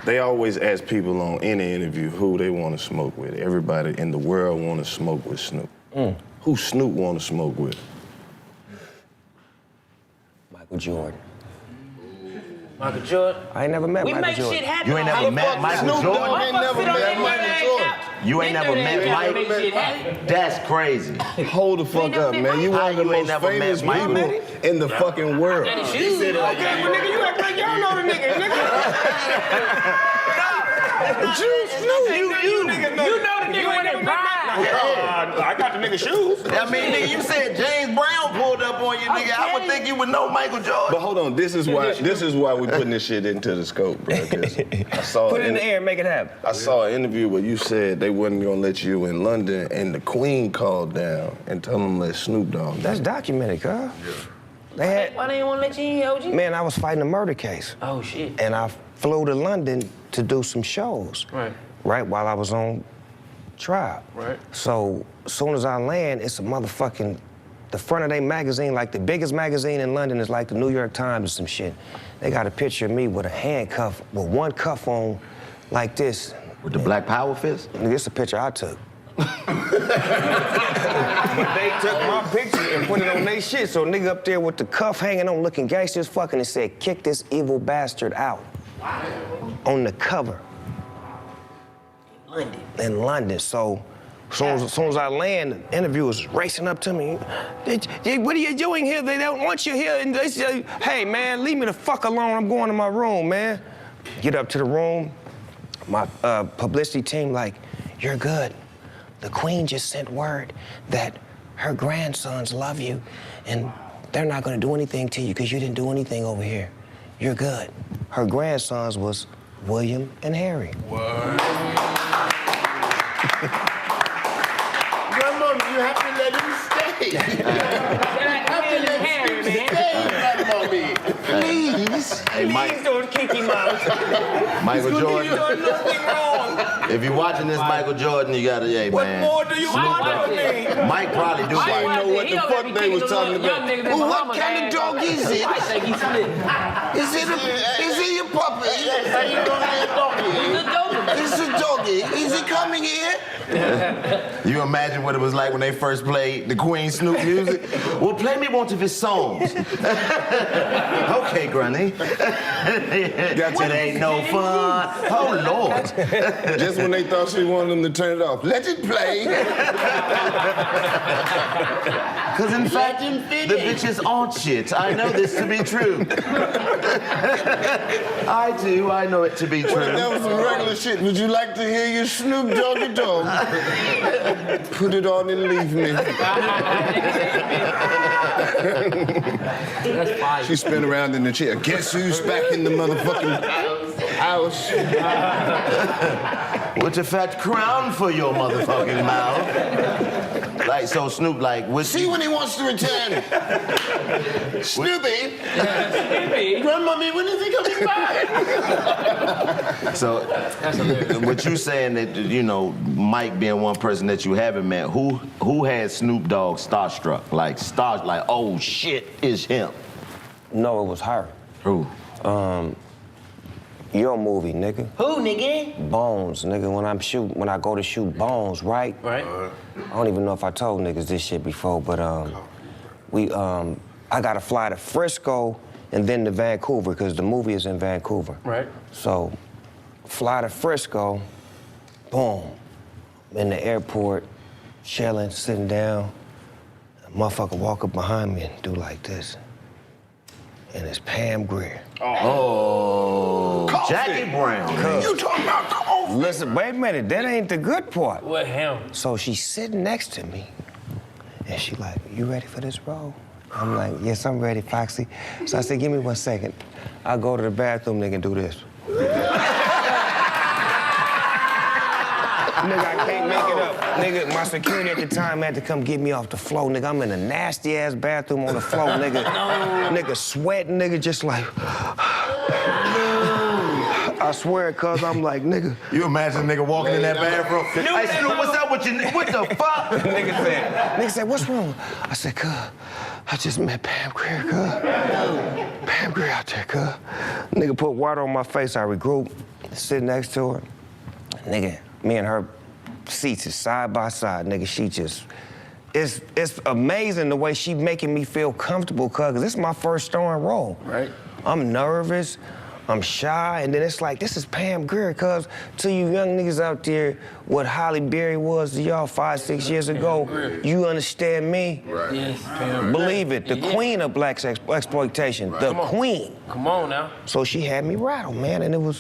they always ask people on any interview who they want to smoke with. Everybody in the world want to smoke with Snoop. Who Snoop want to smoke with? Michael Jordan. Michael Jordan. I ain't never met We Michael make Jordan. shit happen. You ain't never met Michael Snoop Jordan? Dogg ain't never met Michael Jordan. You ain't never met Mike? That's crazy. Hold the fuck up, man. You one of the You ain't most never famous met people Mike? in the fucking world. Okay, but nigga, you act like y'all know the nigga, You know the nigga when they pride. I got the nigga shoes. I mean, nigga, you said James Brown pulled up on you, nigga. I would think you would know Michael Jordan. But hold on, this is why we putting this shit into the scope, bro. 'cause I saw Put it in the air and make it happen. I saw an interview where you said they wasn't gonna let you in London, and the Queen called down and told them to let Snoop Dogg. That's documented, cuz. They had, Why they ain't want to let you in, OG? man, I was fighting a murder case. Oh, shit. And I flew to London to do some shows. Right, while I was on trial. So, as soon as I land, it's a motherfucking, the front of their magazine, like the biggest magazine in London is like the New York Times or some shit. They got a picture of me with a handcuff, with one cuff on, like this. With the Black Power fist? Nigga, it's a picture I took. They took my picture and put it on their shit. So nigga up there with the cuff hanging on, looking gangster as fuck, and it said, "Kick this evil bastard out." On the cover. London. In London. So as soon as I land, the interviewers racing up to me. "What are you doing here? They don't want you here." And they say, "Hey man, leave me the fuck alone. I'm going to my room, man." Get up to the room. My publicity team like, "You're good. The Queen just sent word that her grandsons love you and they're not gonna do anything to you because you didn't do anything over here. You're good." Her grandsons was William and Harry. Grandmama, you have to let him stay. Please. Hey, Mike. Don't kick him out. Michael Jordan. Doing nothing wrong. If you're watching this Michael Jordan, you gotta, hey, man. What more do you want of me? Mike probably do I like didn't know what the fuck they was talking about. Well, what kind of dog is it? I think he's split. Is it a puppy? How you know that doggy? He's a doggy. It's a doggy. Is he coming here? You imagine what it was like when they first played the Queen Snoop music? Well, play me one of his songs. Okay, Granny. It ain't no fun. Oh, Lord. Just when they thought she wanted them to turn it off. Let it play. Because in fact, the bitches aren't shit. I know this to be true. I do. I know it to be true. Well, that was some regular shit. Would you like to hear your Snoop Doggy Dog? Put it on and leave me. That's fire. She spin around in the chair. Guess who's back in the motherfucking house? With a fat crown for your motherfucking mouth. Like, so Snoop, like, what? See when he wants to return. Snoopy. Grandmommy, when is he coming back? So, what you saying that, you know, Mike being one person that you haven't met, who had Snoop Dogg starstruck? Like, oh shit, it's him. No, it was her. Who? Your movie, nigga. Who, nigga? Bones, nigga. When I go to shoot Bones, right? Right. I don't even know if I told niggas this shit before, but I gotta fly to Frisco and then to Vancouver, because the movie is in Vancouver. Right. So, fly to Frisco, boom. In the airport, chilling, sitting down. A motherfucker walk up behind me and do like this. And it's Pam Grier. Oh, Jackie Brown. You talking about coffee? Listen, wait a minute, that ain't the good part. What, him? So she's sitting next to me, and she like, "You ready for this role?" I'm like, "Yes, I'm ready, Foxy." So I said, "Give me 1 second. I'll go to the bathroom, nigga, and do this." Nigga, I can't make it up. Nigga, my security at the time had to come get me off the floor. Nigga, I'm in a nasty ass bathroom on the floor, nigga. Nigga sweating, nigga, just like. I swear, cuz I'm like, nigga. You imagine a nigga walking in that bathroom. Hey, Snoop, what's up with you? What the fuck? Nigga said, what's wrong? I said, cuz, I just met Pam Grier, cuz. Pam Grier out there, cuz. Nigga put water on my face. I regrouped, sit next to her. Nigga, me and her seats is side by side, nigga. She just, it's amazing the way she making me feel comfortable, cuz this is my first starring role. Right. I'm nervous. I'm shy, and then it's like, this is Pam Grier, cuz to you young niggas out there, what Holly Berry was to y'all 5, 6 years ago, you understand me? Right. Yes, Pam. Believe it, the queen of black exploitation, the queen. Come on now. So she had me rattled, man, and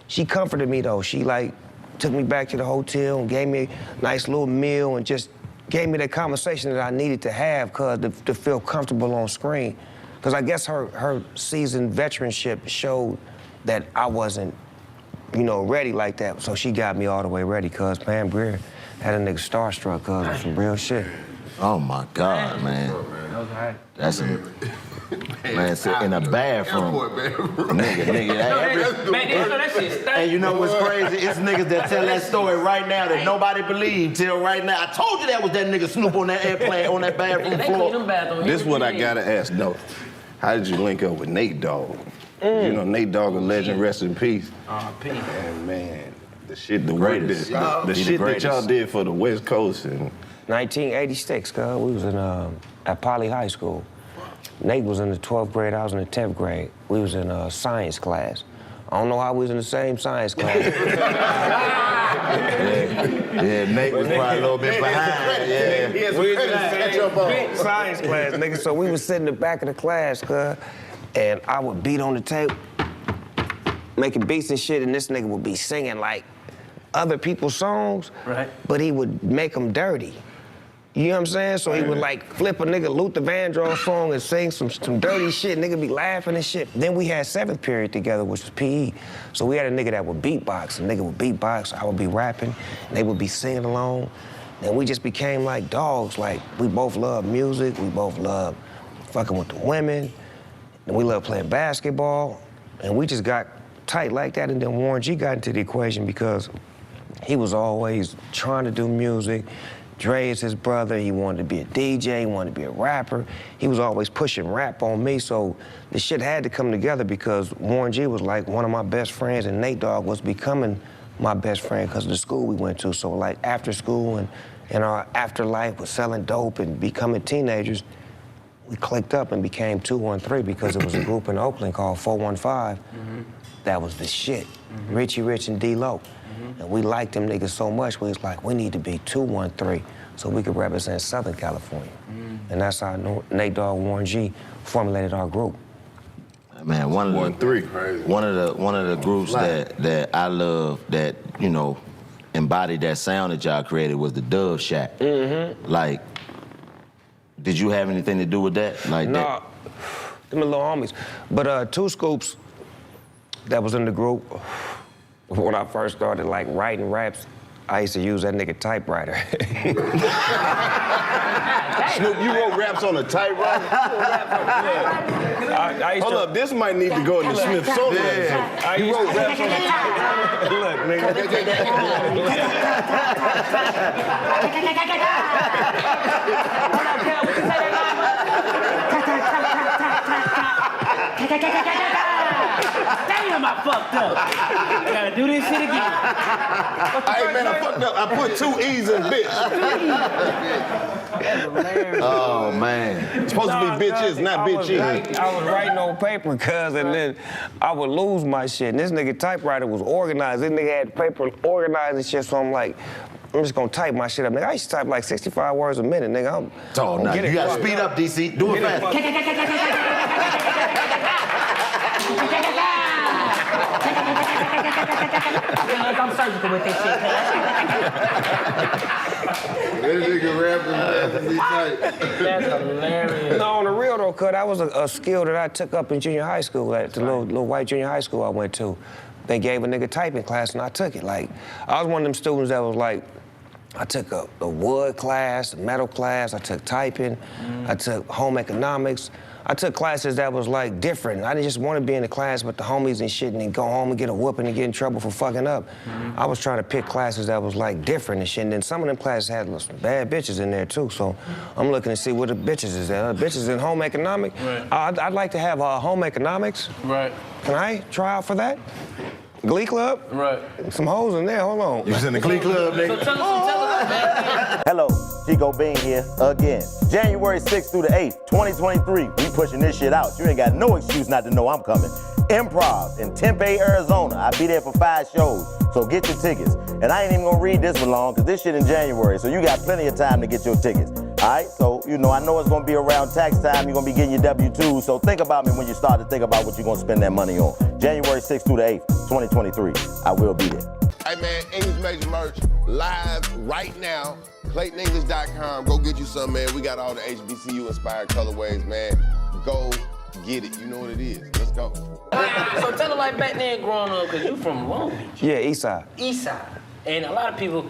she comforted me though. She like took me back to the hotel and gave me a nice little meal and just gave me the conversation that I needed to have, cuz to feel comfortable on screen. Because I guess her seasoned veteranship showed that I wasn't, ready like that. So she got me all the way ready, cuz Pam Grier had a nigga starstruck, cuz with some real shit. Oh my God, man. Okay. That's a man sit in a bathroom. Nigga. Man, you know that shit stank. And you know what's crazy? It's niggas that tell that story right now that nobody believed till right now. I told you that was that nigga Snoop on that airplane on that bathroom They clean them floor. bathrooms. This is what I gotta ask though. How did you link up with Nate Dogg? You know, Nate Dogg, a legend, rest in peace. R.I.P. And man, the shit, the Greatest. shit that greatest. y'all did for the West Coast and 1986, cuz we was in at Poly High School. Nate was in the 12th grade, I was in the 10th grade. We was in science class. I don't know how we was in the same science class. Yeah, Nate was probably a little bit behind. Yeah. he has we catch up on. Big science class, nigga. So we was sitting in the back of the class, cuz, and I would beat on the tape, making beats and shit, and this nigga would be singing like other people's songs, Right. but he would make them dirty. You know what I'm saying? So he would like flip a nigga Luther Vandross song and sing some dirty shit. Nigga be laughing and shit. Then we had 7th period together, which was PE. So we had a nigga that would beatbox. A nigga would beatbox, I would be rapping, and they would be singing along. And we just became like dogs. Like, we both love music, we both love fucking with the women, and we love playing basketball. And we just got tight like that. And then Warren G got into the equation because he was always trying to do music. Dre is his brother, he wanted to be a DJ, he wanted to be a rapper. He was always pushing rap on me, so the shit had to come together because Warren G was like one of my best friends and Nate Dogg was becoming my best friend because of the school we went to. So like after school and in our afterlife with selling dope and becoming teenagers, we clicked up and became 213 because it was a group in Oakland called 415. That was the shit. Richie Rich and D-Lo. And we liked them niggas so much, we was like, we need to be 213 so we could represent Southern California. And that's how Nate Dogg, Warren G formulated our group. Man, one of the groups that I love that, embodied that sound that y'all created was the Dove Shack. Like, did you have anything to do with that? Like nah, them little homies. But 2 Scoops that was in the group, when I first started like writing raps, I used to use that nigga typewriter. Snoop, you wrote raps on a typewriter? Hold up, this might need to go in the Smithsonian. You wrote raps on a typewriter? Look, nigga. Damn, I fucked up. I gotta do this shit again. Hey, man, I fucked up. I put 2 E's in bitch. Oh, man. It's supposed to be bitches, not bitchy. I was writing on paper, cuz, and then I would lose my shit. And this nigga typewriter was organized. This nigga had paper organized and shit, so I'm like, I'm just gonna type my shit up. Nigga, I used to type like 65 words a minute, nigga. Oh, no, you gotta speed up, DC. Do it fast. I'm surgical with this shit, That nigga rapping That's hilarious. No, on the real though, cuz, that was a skill that I took up in junior high school, at the little white junior high school I went to. they gave a nigga typing class and I took it. Like, I was one of them students that was like, I took a wood class, a metal class, I took typing, I took home economics. I took classes that was like different. I didn't just want to be in the class with the homies and shit and then go home and get a whooping and get in trouble for fucking up. I was trying to pick classes that was like different and shit. And then some of them classes had some bad bitches in there too. So I'm looking to see what the bitches is at. Bitches in home economics. Right. I'd like to have home economics. Right. Can I try out for that? Glee Club? Right. Some hoes in there, hold on. You was in the Glee Club, nigga. So tell us, man. Hello, Chico Bean here again. January 6th through the 8th, 2023. We pushing this shit out. You ain't got no excuse not to know I'm coming. Improv in Tempe, Arizona. I'll be there for 5 shows, so get your tickets. And I ain't even gonna read this one long, because this shit in January, so you got plenty of time to get your tickets. All right, so, I know it's gonna be around tax time. You're gonna be getting your W-2s, so think about me when you start to think about what you're gonna spend that money on. January 6th through the 8th, 2023. I will be there. Hey man, English Major merch live right now. ClaytonEnglish.com. Go get you some, man. We got all the HBCU inspired colorways, man. Go get it. You know what it is. Let's go. So tell her like back then growing up, because you from Long Beach. Yeah, East Side. East Side. And a lot of people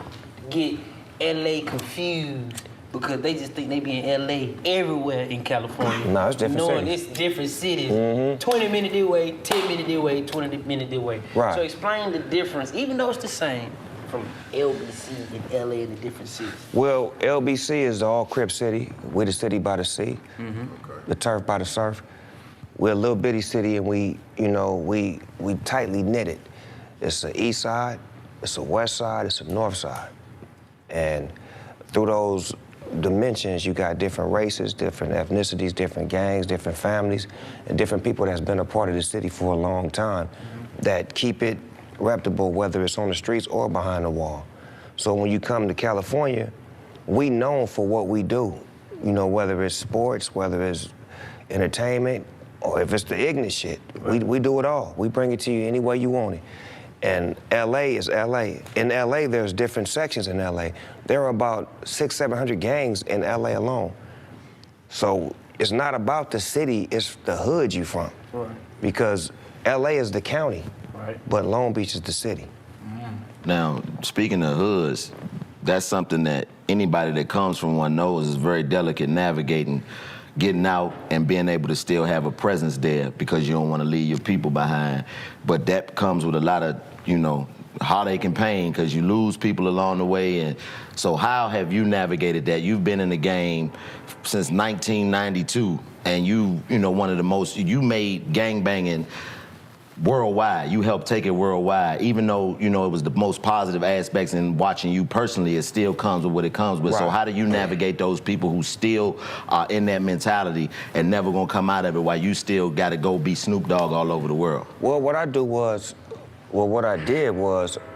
get LA confused because they just think they be in LA everywhere in California. No, it's different Knowing cities. it's different cities. 20 minutes this way, 10 minutes this way, 20 minutes this way. Right. So explain the difference, even though it's the same, from LBC and LA in the different cities. Well, LBC is the all Crip city. We're the city by the sea, the turf by the surf. We're a little bitty city and we tightly knitted. It's a east side, it's a west side, it's a north side. And through those dimensions, you got different races, different ethnicities, different gangs, different families, and different people that's been a part of the city for a long time that keep it reputable, whether it's on the streets or behind the wall. So when you come to California, we known for what we do. Whether it's sports, whether it's entertainment, or if it's the ignorant shit, we do it all. We bring it to you any way you want it. And LA is LA. In LA, there's different sections in LA. There are about 600-700 gangs in LA alone. So it's not about the city, it's the hood you from. Right. Because LA is the county, Right. but Long Beach is the city. Now, speaking of hoods, that's something that anybody that comes from one knows is very delicate navigating, getting out and being able to still have a presence there because you don't want to leave your people behind. But that comes with a lot of, heartache and pain because you lose people along the way. And so how have you navigated that? You've been in the game since 1992 and you made gangbanging worldwide. You helped take it worldwide. Even though, it was the most positive aspects in watching you personally, it still comes with what it comes with. Right. So how do you navigate those people who still are in that mentality and never gonna come out of it while you still gotta go be Snoop Dogg all over the world? Well, what I did was,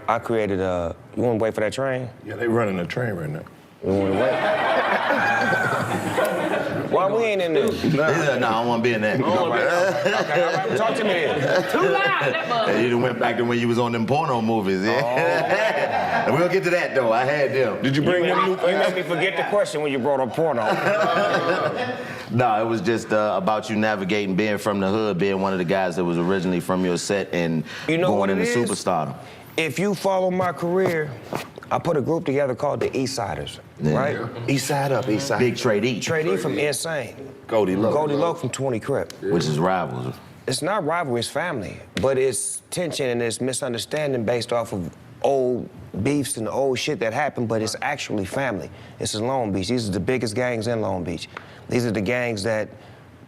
I created a, you wanna wait for that train? Yeah, they running a train right now. You wanna wait? Why we ain't in there? No, I don't wanna be in that. Okay, all right, talk to me then. Too loud, that mother. You done went back to when you was on them porno movies, yeah? And we'll get to that though, I had them. Did you bring them new You made me forget the question when you brought up porno. No, it was just about you navigating, being from the hood, being one of the guys that was originally from your set and what going it into is? superstardom. If you follow my career, I put a group together called the East Siders, right? East side up, east side. Big Trade E, Trade E from Insane. Goldie Low. Goldie Low from 20 Crip. which is rivals. It's not rivalry, it's family, but it's tension and it's misunderstanding based off of old beefs and old shit that happened, but it's actually family. This is Long Beach. These are the biggest gangs in Long Beach. These are the gangs that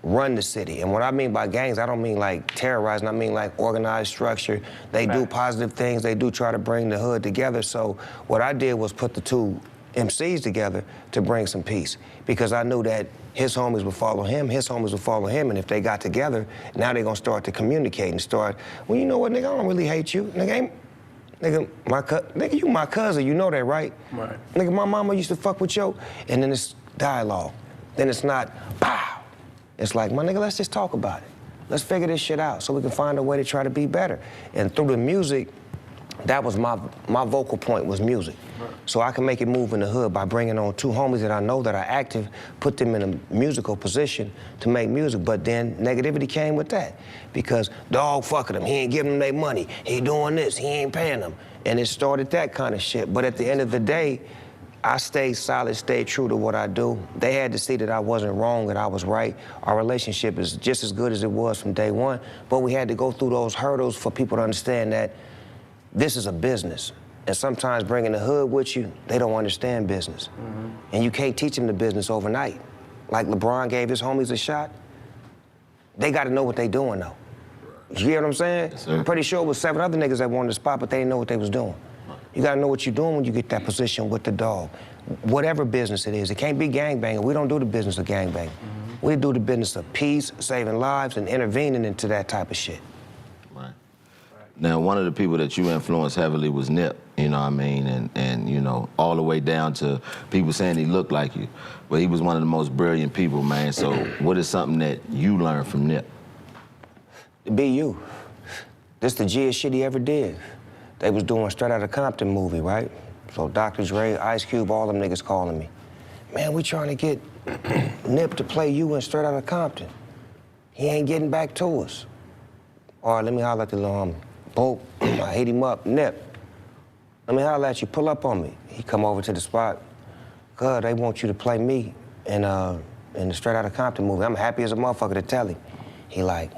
run the city. And what I mean by gangs, I don't mean like terrorizing, I mean like organized structure. They do positive things, they do try to bring the hood together. So what I did was put the two MCs together to bring some peace because I knew that his homies would follow him, his homies would follow him, and if they got together, now they're gonna start to communicate and start, well, you know what, nigga, I don't really hate you. Nigga, nigga, you my cousin, you know that, right? Right. Nigga, my mama used to fuck with you, and then it's dialogue. Then it's not, pow. It's like, my nigga, let's just talk about it. Let's figure this shit out so we can find a way to try to be better. And through the music, that was my vocal point was music. Right. So I can make it move in the hood by bringing on two homies that I know that are active, put them in a musical position to make music. But then negativity came with that because Dogg fucking them. He ain't giving them their money. He doing this. He ain't paying them. And it started that kind of shit. But at the end of the day, I stayed solid, stayed true to what I do. They had to see that I wasn't wrong, that I was right. Our relationship is just as good as it was from day one, but we had to go through those hurdles for people to understand that this is a business. And sometimes bringing the hood with you, they don't understand business. Mm-hmm. And you can't teach them the business overnight. Like LeBron gave his homies a shot, they gotta know what they doing though. You hear what I'm saying? Yes, I'm pretty sure it was 7 other niggas that wanted the spot, but they didn't know what they was doing. You gotta know what you're doing when you get that position with the Dogg. Whatever business it is, it can't be gangbanging. We don't do the business of gangbanging. Mm-hmm. We do the business of peace, saving lives, and intervening into that type of shit. Right. Now, one of the people that you influenced heavily was Nip, you know what I mean? And you know, all the way down to people saying he looked like you. But he was one of the most brilliant people, man. So what is something that you learned from Nip? Be you. This the G'est shit he ever did. They was doing Straight Outta Compton movie, right? So Dr. Dre, Ice Cube, all them niggas calling me. Man, we trying to get Nip to play you in Straight Outta Compton. He ain't getting back to us. All right, let me holler at the little homie. Boom, I hit him up, Nip. Let me holler at you, pull up on me. He come over to the spot. God, they want you to play me in the Straight Outta Compton movie. I'm happy as a motherfucker to tell him. He like,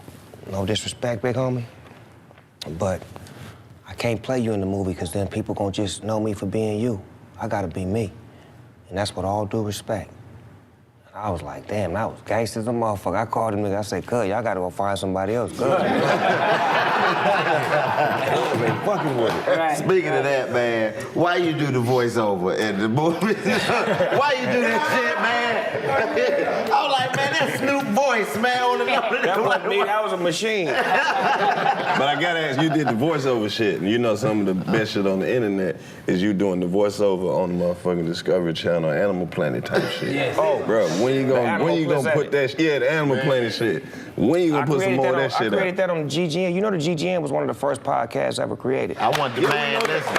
no disrespect, big homie, but I can't play you in the movie because then people gonna just know me for being you. I gotta be me. And that's with all due respect. And I was like, damn, that was gangster as a motherfucker. I called him nigga, I said, cuz, y'all gotta go find somebody else, cuz. Fucking with it. Right. Speaking of that, man, why you do the voiceover in the movie? Why you do this shit, man? I was like, man, that's Snoop voice, man. That wasn't me, that was a machine. But I gotta ask, you did the voiceover shit, and you know some of the best shit on the internet is you doing the voiceover on the motherfucking Discovery Channel, Animal Planet type shit. Yes. Oh, bro, when you gonna put that shit? Yeah, the Animal Planet shit. When you gonna put some more of that shit up? I created that on GGN. You know the GGN was one of the first podcasts ever created. I want the man, listen.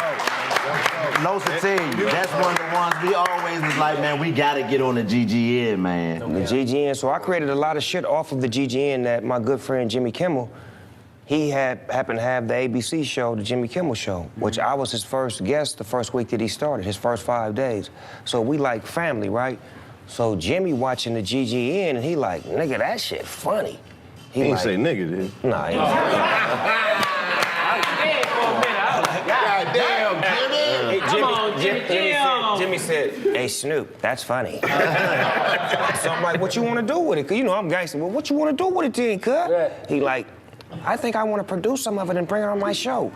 No sativa. That's one of the ones we always was like, man, we gotta get on the GGN, man. The GGN, so I created a lot of shit off of the GGN that my good friend Jimmy Kimmel, he happened to have the ABC show, the Jimmy Kimmel Show, which I was his first guest the first week that he started, his first 5 days. So we like family, right? So Jimmy watching the GGN and he like, nigga, that shit funny. He ain't say nigga, dude. Nah, he God damn, Jimmy. Jimmy said, hey, Snoop, that's funny. So I'm like, what you want to do with it? Cause you know I'm gangster. Well, what you want to do with it then, cuz? Right. He like, I think I want to produce some of it and bring it on my show.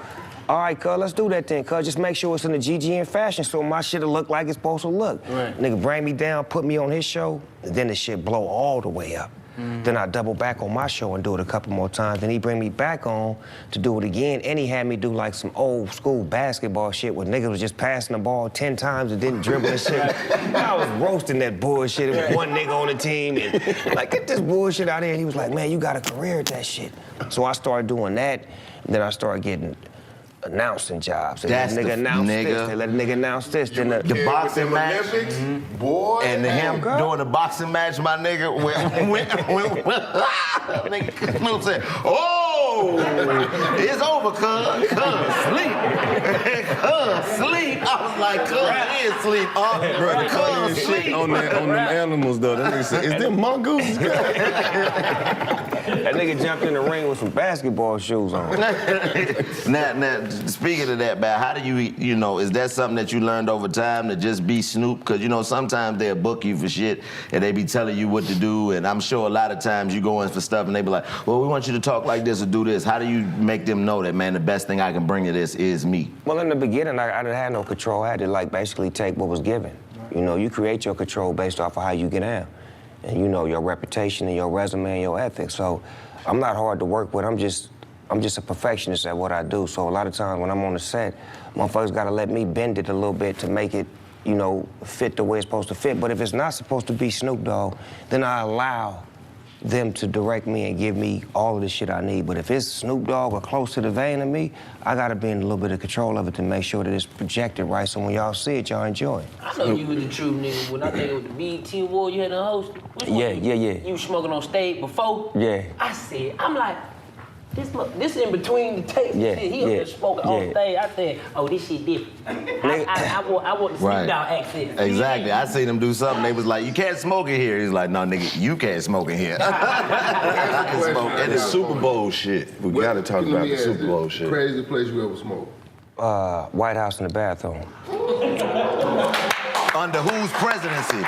All right, cuz, let's do that then, cuz. Just make sure it's in the GGN fashion so my shit'll look like it's supposed to look. Right. Nigga bring me down, put me on his show, and then the shit blow all the way up. Mm-hmm. Then I double back on my show and do it a couple more times. Then he bring me back on to do it again, and he had me do like some old school basketball shit where niggas was just passing the ball 10 times and didn't dribble and shit. I was roasting that bullshit. It was one nigga on the team and like, get this bullshit out of here. And he was like, man, you got a career at that shit. So I started doing that, and then I started getting announcing jobs. They let a nigga announce this. They let a nigga announce this. Then the boxing match, boy, and him doing the boxing match, my nigga. Nigga Snoop said, "Oh, it's over, cuz sleep, cuz sleep." I was like, "Cuz is sleep, bro." The cuz sleep on them animals though. That nigga said, "Is them mongooses?" That nigga jumped in the ring with some basketball shoes on. Now, speaking of that, man, how do you know, is that something that you learned over time to just be Snoop? Because, you know, sometimes they'll book you for shit and they be telling you what to do, and I'm sure a lot of times you go in for stuff and they be like, well, we want you to talk like this or do this. How do you make them know that, man, the best thing I can bring to this is me? Well, in the beginning, I didn't have no control. I had to, like, basically take what was given. You know, you create your control based off of how you get down. And you know, your reputation and your resume and your ethics. So I'm not hard to work with. I'm just a perfectionist at what I do. So a lot of times when I'm on the set, motherfuckers gotta let me bend it a little bit to make it, you know, fit the way it's supposed to fit. But if it's not supposed to be Snoop Dogg, then I allow them to direct me and give me all of the shit I need. But if it's Snoop Dogg or close to the vein of me, I gotta be in a little bit of control of it to make sure that it's projected right, so when y'all see it, y'all enjoy it. I know you was the true nigga. When I think it was the BET Award you had to host. Which one Yeah. You was smoking on stage before? Yeah. I'm like, this in between the tapes. Yeah, He up there smoking on stage. I said, oh, this shit different. I want the Snoop Dogg accent. Exactly. I seen him do something. They was like, you can't smoke in here. He's like, no, nigga, you can't smoke in here. I can smoke And in the here. Super Bowl shit. We gotta talk Let about me the ask Super you, Bowl shit. Craziest place you ever smoked? White House in the bathroom. Under whose presidency?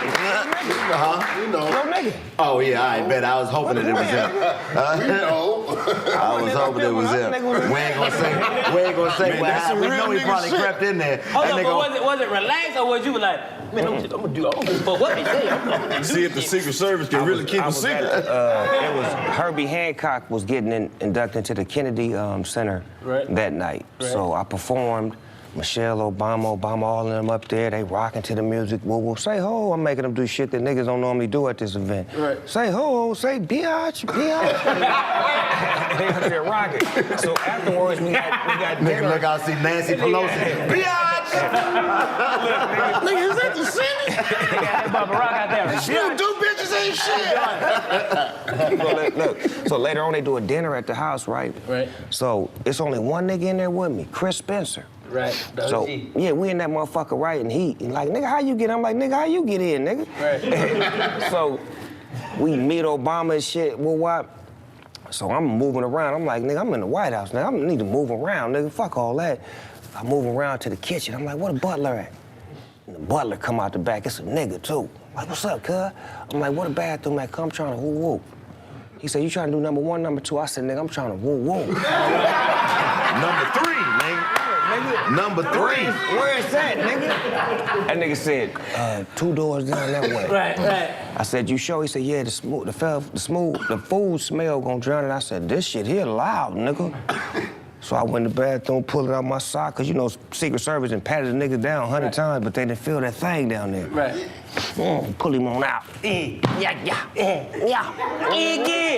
You know. No nigga. Oh, yeah, I bet. I was hoping that it was him. We know. I was hoping it was him. We ain't gonna say what happened. We know he probably crept in there. Hold That on, nigga- but was it relaxed or was you like, man, I'm gonna do what they say. I'm gonna do See if the shit. Secret Service can really keep a It secret. was Herbie Hancock was getting inducted into the Kennedy Center that night. So I performed. Michelle Obama, all of them up there, they rocking to the music. Woo, say ho, I'm making them do shit that niggas don't normally do at this event. Right. Say ho, say biatch. They up there rocking. So afterwards, we got Nigga, dinner. look out, see Nancy Pelosi. Biatch! Nigga, is that the Senate? They got that Bubba Rock out there. Snoop Dogg bitches ain't shit. Look. So later on, they do a dinner at the house, right? Right. So it's only one nigga in there with me, Chris Spencer. Right. So, yeah, we in that motherfucker, right? And he like, nigga, how you get in? I'm like, nigga, how you get in, nigga? Right. So we meet Obama and shit, well, what? So I'm moving around. I'm like, nigga, I'm in the White House now. I need to move around, nigga. Fuck all that. I move around to the kitchen. I'm like, where the butler at? And the butler come out the back. It's a nigga, too. I'm like, what's up, cuz? I'm like, where the bathroom at? Come, I'm trying to woo-woo. He said, you trying to do number one, number two? I said, nigga, I'm trying to woo-woo. Number 3, nigga. Number 3. Where is that, nigga? That nigga said, 2 doors down that way. Right. I said, you sure? He said, yeah, the food smell gonna drown it. I said, this shit here loud, nigga. So I went to the bathroom, pulled it out my sock, cause you know, Secret Service and patted the nigga down 100 times, but they didn't feel that thing down there. Right. Pull him on out. Yeah. Iggy!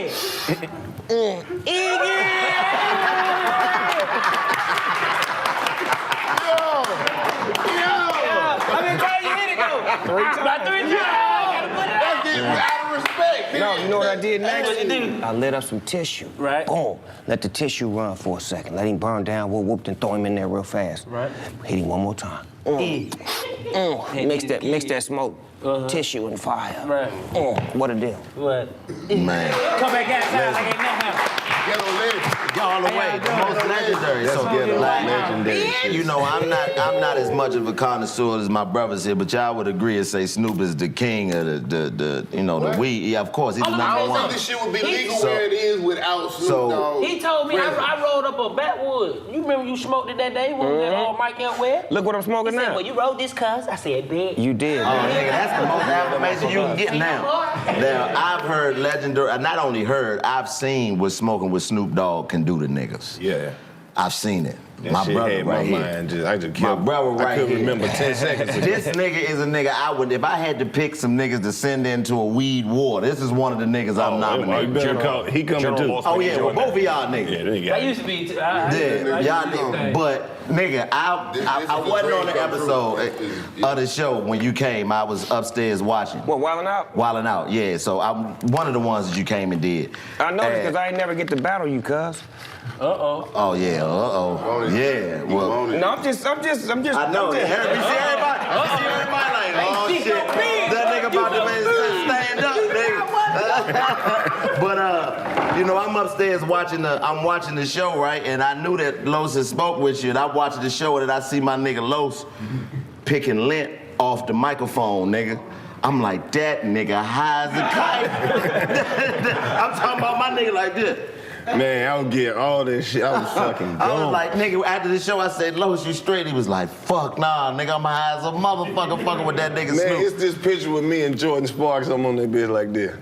How many times you hit it though? 3 times. About 3 times. Gotta put it out. That's getting out of respect. No, you know what I did next? What you do? I lit up some tissue. Right. Boom. Let the tissue run for a second. Let him burn down, whooped and throw him in there real fast. Right. Hit him one more time. Mix that smoke, tissue and fire. Right. What a deal. What? Man. Come back outside like ain't nothing happened. Ghetto legend. All the way, the most legendary. Let's get a like, legendary shit. You know, I'm not as much of a connoisseur as my brothers here, but y'all would agree and say Snoop is the king of the weed. Yeah, of course, he's the I number don't one. think this shit would be legal So- where it is without Snoop so- Dogg. He told me I rolled up a backwood. You remember you smoked it that day when we was at Mike elsewhere? Look what I'm smoking He said, now. well, you rolled this, cuz? I said, bet. You did. Oh, nigga, that's the most affirmation you can get now. Now, I've heard legendary, not only heard, I've seen what smoking with Snoop Dogg can do to niggas. Yeah. I've seen it. That My shit brother had right my here. mind I just My killed. brother right I couldn't here. remember 10 seconds ago. This nigga is a nigga I would, if I had to pick some niggas to send into a weed war, this is one of the niggas I'm nominating. He coming too. Oh yeah, well both of y'all niggas. Yeah, they got I it. used to be. Yeah, y'all niggas. But nigga, I wasn't on the episode of the show when you came. I was upstairs watching. What, Wildin' Out? Wildin' Out, yeah. So I'm one of the ones that you came and did. I know because I ain't never get to battle you, cuz. Oh yeah, yeah. Well, No, I'm just. I know. You see everybody? You see everybody like, oh shit, that nigga about to stand up, nigga. But you know, I'm upstairs watching the show, right? And I knew that Los had spoke with you, and I watched the show, and I see my nigga Los picking lint off the microphone, nigga. I'm like, that nigga high as a kite. I'm talking about my nigga like this. Man, I would get all this shit. I was fucking I was gone. like, nigga, after the show, I said, Lois, you straight? He was like, fuck nah, nigga, I'm high as a motherfucker fucking with that nigga Man, Snoop. it's this picture with me and Jordan Sparks. I'm on that bitch like this.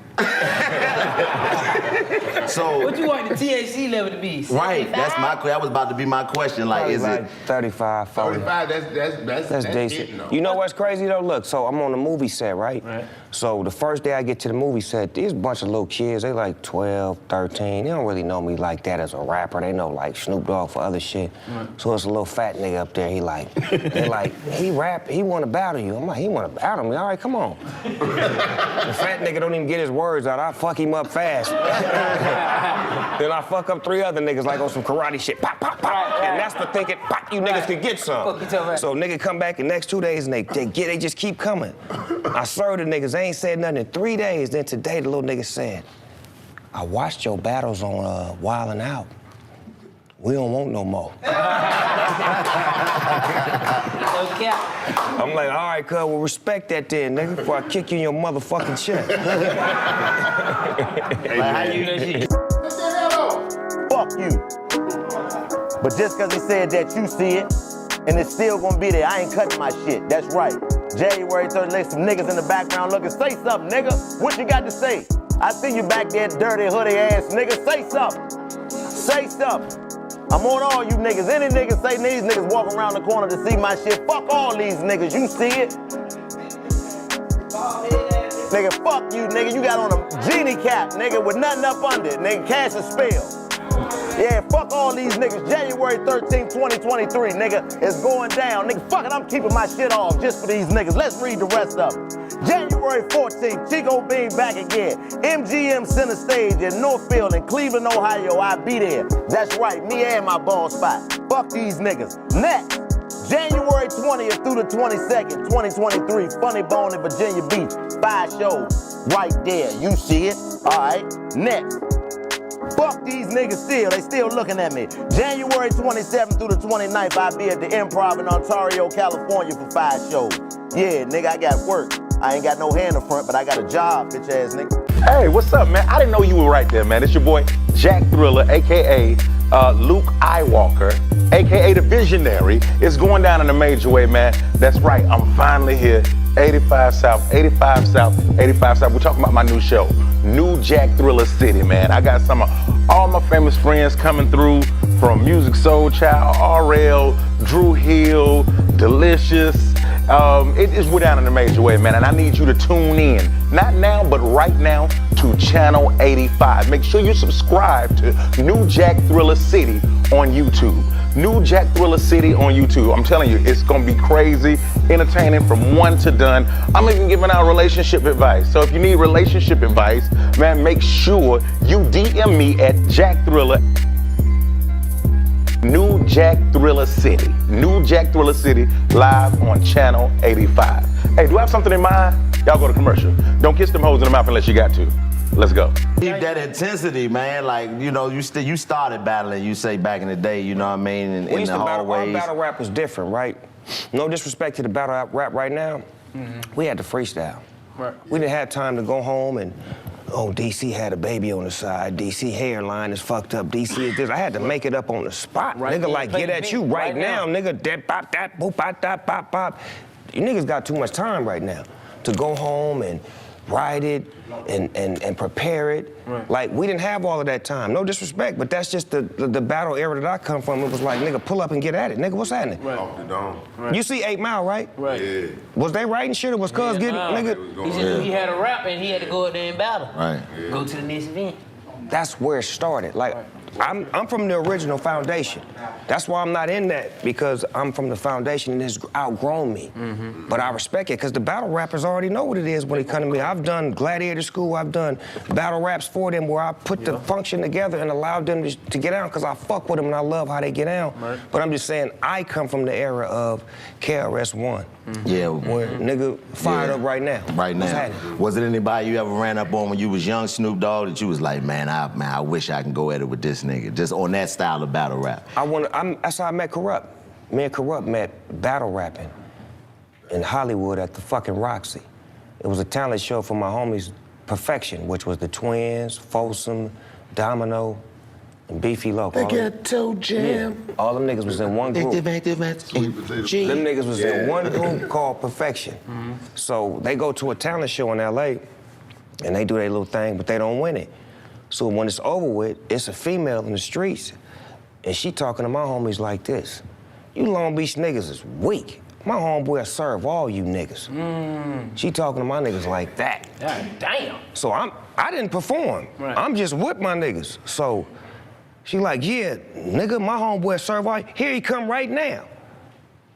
So What you want the THC level to be? right, that was about to be my question. Like, Probably is like it 35, 40. 35, that's decent. it, no. You know what's crazy though? Look, so I'm on the movie set, right? Right. So the first day I get to the movie set, there's a bunch of little kids, they like 12, 13. They don't really know me like that as a rapper. They know like Snoop Dogg for other shit. Right. So it's a little fat nigga up there, they like, he rap, he wanna battle you. I'm like, he wanna battle me? All right, come on. The fat nigga don't even get his words out. I fuck him up fast. Then I fuck up 3 other niggas like on some karate shit. Pop, pop, pop. And that's for thinking, pop, you niggas can get some. So nigga come back the next 2 days and they just keep coming. I served the niggas, they ain't said nothing in 3 days. Then today the little nigga said, I watched your battles on Wild 'N Out. We don't want no more. I'm like, all right, cuz, well, respect that then, nigga, before I kick you in your motherfucking chest. like, how you that shit? Fuck you. But just cause he said that, you see it, and it's still gonna be there. I ain't cutting my shit. That's right. January 3rd, let some niggas in the background looking. Say something, nigga. What you got to say? I see you back there, dirty hoodie ass nigga. Say something. Say something. I'm on all you niggas. Any niggas say these niggas walk around the corner to see my shit. Fuck all these niggas. You see it? Nigga, fuck you, nigga. You got on a genie cap, nigga, with nothing up under it. Nigga, cast a spell. Yeah, fuck all these niggas. January 13th, 2023, nigga, it's going down. Nigga, fuck it, I'm keeping my shit off just for these niggas. Let's read the rest of them. January 14th, Chico being back again. MGM Center Stage in Northfield in Cleveland, Ohio. I be there. That's right, me and my ball spot. Fuck these niggas. Next, January 20th through the 22nd, 2023, Funny Bone in Virginia Beach. 5 shows right there. You see it? All right. Next. Fuck these niggas still, they still looking at me. January 27th through the 29th, I'll be at the Improv in Ontario, California for 5 shows. Yeah, nigga, I got work. I ain't got no hair in the front, but I got a job, bitch ass nigga. Hey, what's up, man? I didn't know you were right there, man. It's your boy, Jack Thriller, AKA Luke Eyewalker, AKA The Visionary. It's going down in a major way, man. That's right, I'm finally here. 85 South, 85 South, 85 South. We're talking about my new show, New Jack Thriller City, man. I got some of all my famous friends coming through from Music Soul Child, RL, Drew Hill, Delicious. It is we're down in a major way, man, and I need you to tune in. Not now, but right now to Channel 85. Make sure you subscribe to New Jack Thriller City on YouTube. New Jack Thriller City on YouTube. I'm telling you, it's gonna be crazy, entertaining from one to done. I'm even giving out relationship advice. So if you need relationship advice, man, make sure you DM me at Jack Thriller. New Jack Thriller City. New Jack Thriller City, live on Channel 85. Hey, do I have something in mind? Y'all go to commercial. Don't kiss them hoes in the mouth unless you got to. Let's go. Keep that intensity, man. Like, you know, you started battling, you say, back in the day, you know what I mean? In the hallways. Our battle rap was different, right? No disrespect to the battle rap right now. We had to freestyle. Right. We didn't have time to go home and, oh, DC had a baby on the side. DC hairline is fucked up. DC is this. I had to make it up on the spot. Right. Nigga, like, get at you right now. Nigga, that bop, that boop, bop, that bop, bop. You niggas got too much time right now to go home and write it and prepare it. Right. Like, we didn't have all of that time. No disrespect, but that's just the battle era that I come from. It was like, nigga, pull up and get at it. Nigga, what's happening? Right. Off the dome. Right. You see 8 Mile, right? Right. Yeah. Was they writing shit or was Cuz getting, nigga? He said he had a rap and he had to go out there and battle. Right. Yeah. Go to the next event. That's where it started. Like, I'm from the original foundation. That's why I'm not in that, because I'm from the foundation and it's outgrown me. But I respect it, because the battle rappers already know what it is when they come to me. I've done Gladiator School, I've done battle raps for them where I put the function together and allowed them to get out, because I fuck with them and I love how they get out. Right. But I'm just saying, I come from the era of KRS-One. Yeah. Where nigga fired up right now. Right now. Was it anybody you ever ran up on when you was young, Snoop Dogg, that you was like, man, I wish I can go at it with this nigga, just on that style of battle rap? That's how I met Corrupt. Me and Corrupt met battle rapping in Hollywood at the fucking Roxy. It was a talent show for my homies Perfection, which was the Twins, Folsom, Domino, and Beefy Loco. They got toe jam. Yeah. All them niggas was in one group. Them niggas was in one group called Perfection. So they go to a talent show in LA, and they do their little thing, but they don't win it. So when it's over with, it's a female in the streets, and she talking to my homies like this. You Long Beach niggas is weak. My homeboy will serve all you niggas. She talking to my niggas like that. God damn. So I didn't perform. Right. I'm just with my niggas. So she like, yeah, nigga, my homeboy serve all. Here he come right now.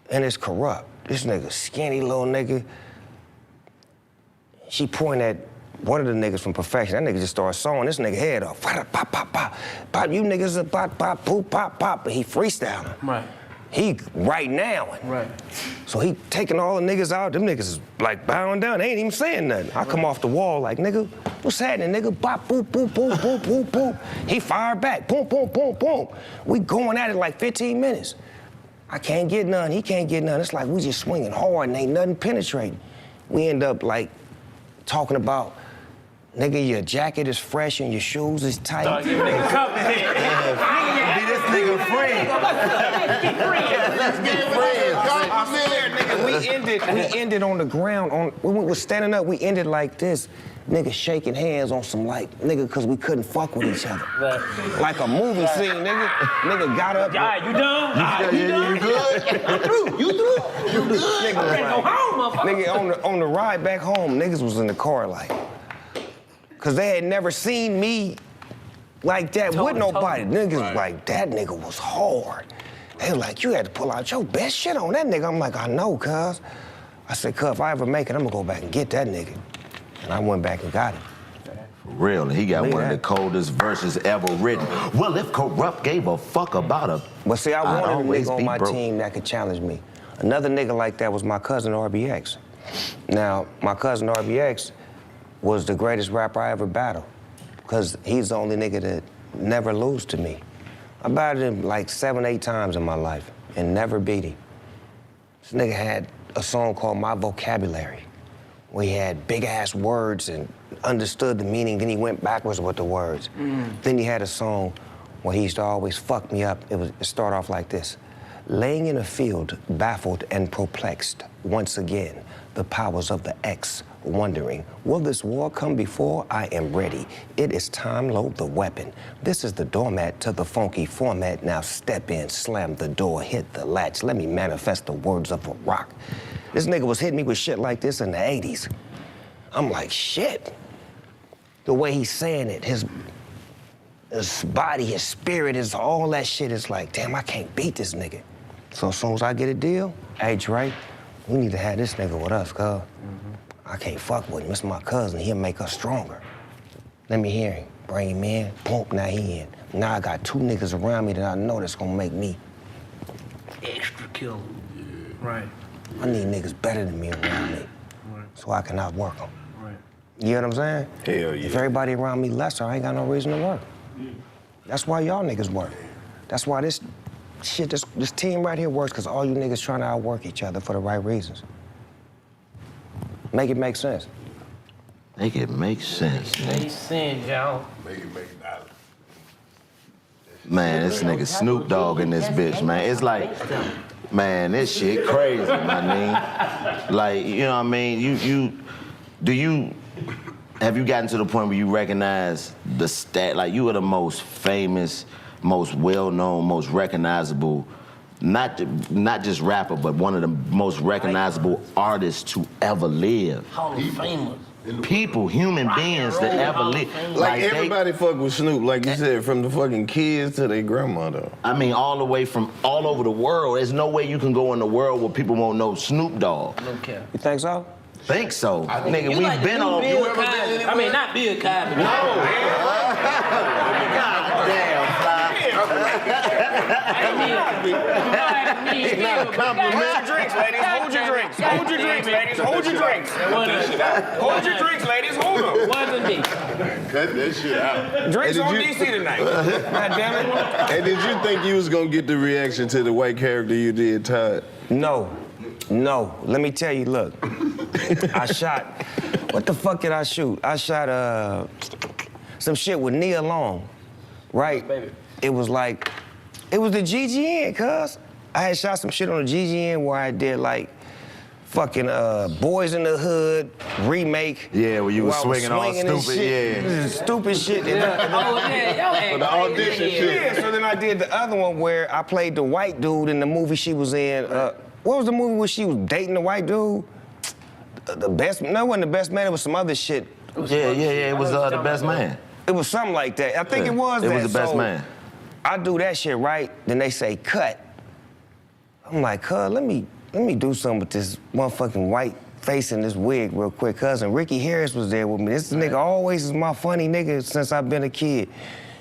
And it's corrupt. This nigga, skinny little nigga. She point at one of the niggas from Perfection. That nigga just started sawing this nigga head off. Pop, pop, pop. Pop, you niggas are pop, pop, poop, pop, pop. But he freestyling. Right. He right now. Right. So he taking all the niggas out. Them niggas is like bowing down. They ain't even saying nothing. I come off the wall like, nigga, what's happening, nigga? Bop, boop, boop, boop, boop, boop, boop. He fired back. Boom, boom, boom, boom. We going at it like 15 minutes. I can't get none. He can't get none. It's like we just swinging hard and ain't nothing penetrating. We end up like talking about, nigga, your jacket is fresh and your shoes is tight. Dog, you niggas come here. Be this nigga friend. Let's get friends. I swear, nigga, we ended on the ground. When we was standing up, we ended like this. Nigga shaking hands on some like, nigga, cause we couldn't fuck with each other. Right. Like a movie scene, nigga. Nigga got up. All right, you done? You done? You good? I'm through. You through? You good? Nigga, I'm ready to go home, motherfucker. Nigga, on the ride back home, niggas was in the car like, cause they had never seen me like that with nobody. Niggas was like, that nigga was hard. They were like, you had to pull out your best shit on that nigga. I'm like, I know, cuz. I said, cuz, if I ever make it, I'm gonna go back and get that nigga. And I went back and got him. For real, he got Look one at of the coldest verses ever written. Well, if Corrupt gave a fuck about a, But see, I I'd wanted a always nigga be on my broke. team that could challenge me. Another nigga like that was my cousin RBX. Now, my cousin RBX was the greatest rapper I ever battled, because he's the only nigga that never lose to me. I battled him like 7, 8 times in my life and never beat him. This nigga had a song called My Vocabulary, where he had big-ass words and understood the meaning, then he went backwards with the words. Then he had a song where he used to always fuck me up. It started off like this. Laying in a field, baffled and perplexed, once again, the powers of the X, wondering, will this war come before I am ready? It is time, load the weapon. This is the doormat to the funky format. Now step in, slam the door, hit the latch. Let me manifest the words of a rock. This nigga was hitting me with shit like this in the 80s. I'm like, shit. The way he's saying it, his body, his spirit, all that shit is like, damn, I can't beat this nigga. So as soon as I get a deal, hey, Dre, we need to have this nigga with us, cuz. I can't fuck with him. It's my cousin. He'll make us stronger. Let me hear him. Bring him in. Boom, now he in. Now I got 2 niggas around me that I know that's gonna make me Extra kill. Right. I need niggas better than me around me, so I can outwork them. Right. You know what I'm saying? Hell yeah. If everybody around me lesser, I ain't got no reason to work. That's why y'all niggas work. That's why this shit, this team right here works, because all you niggas trying to outwork each other for the right reasons. Make it make sense. make it make sense, They nigga. send y'all. Make it dollars. Man, this nigga Snoop Dogg in this bitch, man. It's like, man, this shit crazy, my nigga. Like, you know what I mean? Have you gotten to the point where you recognize the stat, like you are the most famous, most well-known, most recognizable, not just rapper, but one of the most recognizable artists to ever live. Hall of Famers. People, human beings that ever live. Like they- everybody fuck with Snoop, like you said, from the fucking kids to their grandmother. I mean, all the way from all over the world. There's no way you can go in the world where people won't know Snoop Dogg. No cap. You think so? Think so. Nigga, You we've like been the new on. Bill Cosby. I mean, not Bill Cosby. No. God damn, It's not a Hold your drinks, ladies. Hold your drinks. Hold your drinks, ladies. Hold your drinks. Hold your drinks, ladies. Hold them. Wasn't me. Cut that shit out. Drinks Hey, on did you- DC tonight. God damn it. Hey, did you think you was gonna get the reaction to the white character you did, Todd? No. Let me tell you, look. I shot, what the fuck did I shoot? I shot some shit with Nia Long, right? Baby. It was the GGN, cuz. I had shot some shit on the GGN where I did like fucking Boys in the Hood remake. Yeah, where you was where I swinging all and stupid, shit. yeah. This is stupid shit. Oh, yeah, y'all had the audition shit. Yeah, so then I did the other one where I played the white dude in the movie she was in. What was the movie where she was dating the white dude? The best, no, it wasn't The Best Man, it was some other shit. Yeah, it was The Best Man. It was something like that. I think it was It that. was The Best So Man. I do that shit, right? Then they say, cut. I'm like, cuz, let me do something with this motherfucking white face in this wig real quick. Cousin Ricky Harris was there with me. This nigga always is my funny nigga since I've been a kid.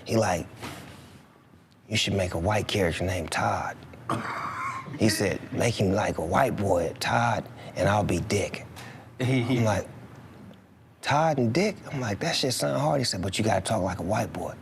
He like, you should make a white character named Todd. He said, make him like a white boy, Todd, and I'll be Dick. I'm like, Todd and Dick? I'm like, that shit sound hard. He said, but you gotta talk like a white boy.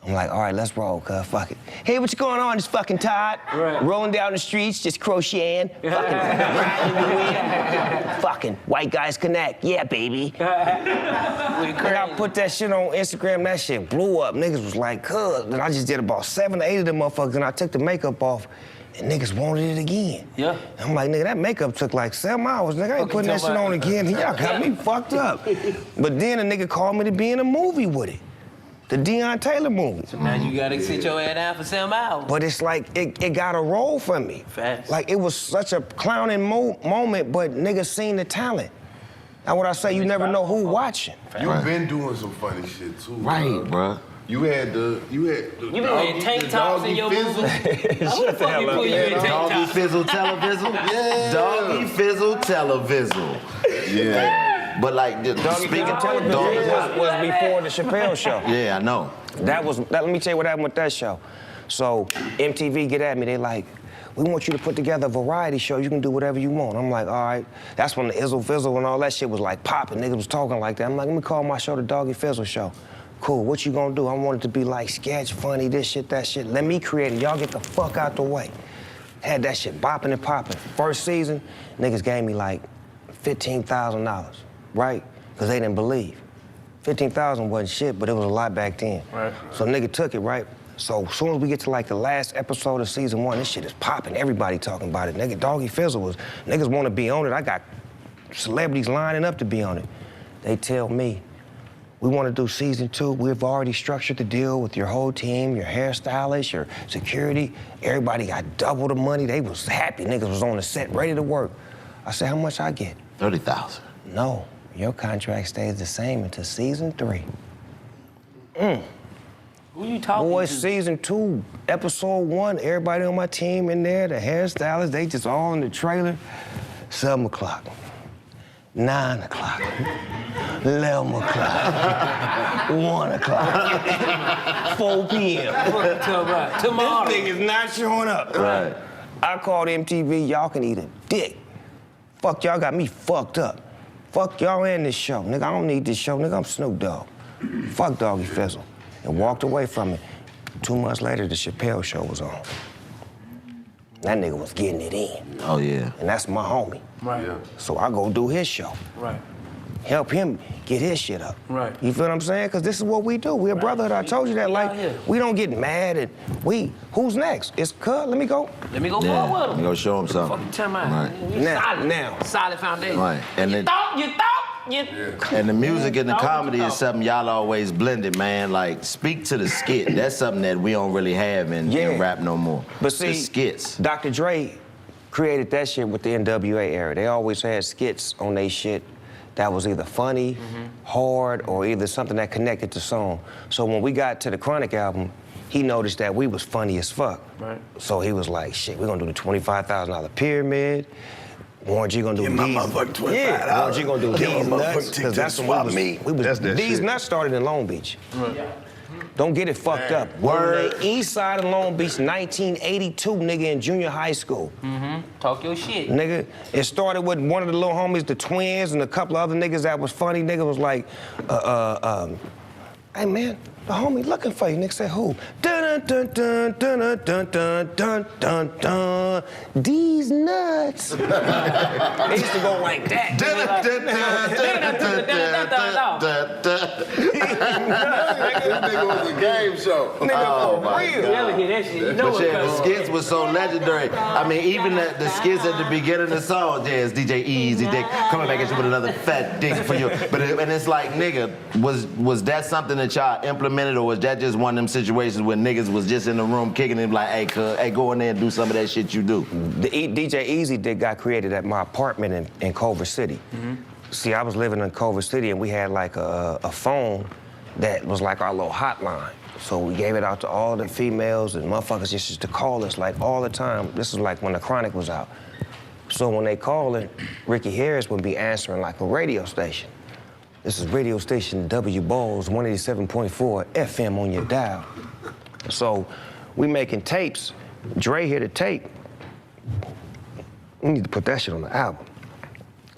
I'm like, all right, let's roll, cuz, fuck it. Hey, what's going on? It's fucking Todd. Right. Rolling down the streets, just crocheting, fucking riding in the wind. Fucking white guys connect. Yeah, baby. And I put that shit on Instagram, that shit blew up. Niggas was like, cuz. And I just did about 7 or 8 of them motherfuckers, and I took the makeup off, and niggas wanted it again. Yeah. I'm like, nigga, that makeup took like 7 hours. Nigga, I ain't putting that shit on again. Y'all got me fucked up. But then a nigga called me to be in a movie with it. The Deion Taylor movie. So now you gotta sit your ass down for 7 hours. But it's like, it got a role for me. Facts. Like, it was such a clowning moment, but niggas seen the talent. Now, what I say, you never know who watching. You've been doing some funny shit too. Right, bro. You had the You been wearing tank tops in your movie. Shut the hell up. Doggy Fizzle Televizzle? Yeah. Doggy Fizzle Televizzle. Yeah. But like, speaking of television was before the Chappelle show. Yeah, I know. Let me tell you what happened with that show. So MTV get at me, they like, we want you to put together a variety show, you can do whatever you want. I'm like, all right. That's when the Izzle Fizzle and all that shit was like popping, niggas was talking like that. I'm like, let me call my show the Doggy Fizzle Show. Cool, what you gonna do? I want it to be like sketch, funny, this shit, that shit. Let me create it, y'all get the fuck out the way. Had that shit bopping and popping. First season, niggas gave me like $15,000, right? Because they didn't believe. 15,000 wasn't shit, but it was a lot back then. Right. So nigga took it, right? So as soon as we get to like the last episode of season 1, this shit is popping. Everybody talking about it. Nigga, Doggy Fizzle was, niggas want to be on it. I got celebrities lining up to be on it. They tell me, we want to do season 2. We've already structured the deal with your whole team, your hairstylist, your security. Everybody got double the money. They was happy. Niggas was on the set, ready to work. I said, how much I get? 30,000. No, your contract stays the same until season 3. Who you talking Boys, to? season 2, episode 1, everybody on my team in there, the hairstylists, they just all in the trailer. 7 o'clock, 9 o'clock, 11 o'clock, 1 o'clock, 4 p.m. Tomorrow. This nigga's not showing up. Right. I called MTV, y'all can eat a dick. Fuck, y'all got me fucked up. Fuck y'all and this show. Nigga, I don't need this show. Nigga, I'm Snoop Dogg. Fuck Doggy Fizzle. And walked away from it. 2 months later, the Chappelle show was on. That nigga was getting it in. Oh, yeah. And that's my homie. Right. Yeah. So I go do his show. Right. Help him get his shit up. Right. You feel what I'm saying? Because this is what we do. We're a brotherhood. I told you that. Like, we don't get mad at, who's next? It's Cud. Let me go. Let me go Yeah. forward with You him. go show him something. Fucking tell me. Right. Now. Solid foundation. Right. And You thought. And the music and the comedy is something y'all always blended, man. Like, speak to the skit. That's something that we don't really have in rap no more. But see, the skits. Dr. Dre created that shit with the NWA era. They always had skits on they shit that was either funny, hard, or either something that connected to song. So when we got to the Chronic album, he noticed that we was funny as fuck. Right. So he was like, shit, we're gonna do the $25,000 pyramid. Warren G gonna do Give these. my motherfucking $25. Yeah, Warren G gonna do Give my these nuts. motherfucking Because that's swap when meet. we was That's that these shit. nuts started in Long Beach. Right. Don't get it fucked up. Word. On the east side of Long Beach, 1982, nigga, in junior high school. Talk your shit. Nigga, it started with one of the little homies, the twins, and a couple of other niggas that was funny. Nigga was like, hey man, the homie looking for you. Nigga said, who? Dun dun dun dun dun dun dun dun dun. These nuts. They used to go like that. nigga was a game show. Oh my You ever hear that shit? You know But yeah, the skits was so legendary. I mean, even the skits at the beginning of the song, yeah, it's DJ Easy Dick coming back at you with another fat dick for you. And it's like, nigga, was that something that y'all implemented, or was that just one of them situations where niggas was just in the room kicking it like, hey, go in there and do some of that shit you do? The DJ Easy Dick got created at my apartment in Culver City. See, I was living in Culver City, and we had like a phone that was like our little hotline. So we gave it out to all the females, and motherfuckers just used to call us like all the time. This is like when the Chronic was out. So when they call it, Ricky Harris would be answering like a radio station. This is radio station W Balls 187.4 FM on your dial. So we making tapes. Dre hear the tape. We need to put that shit on the album.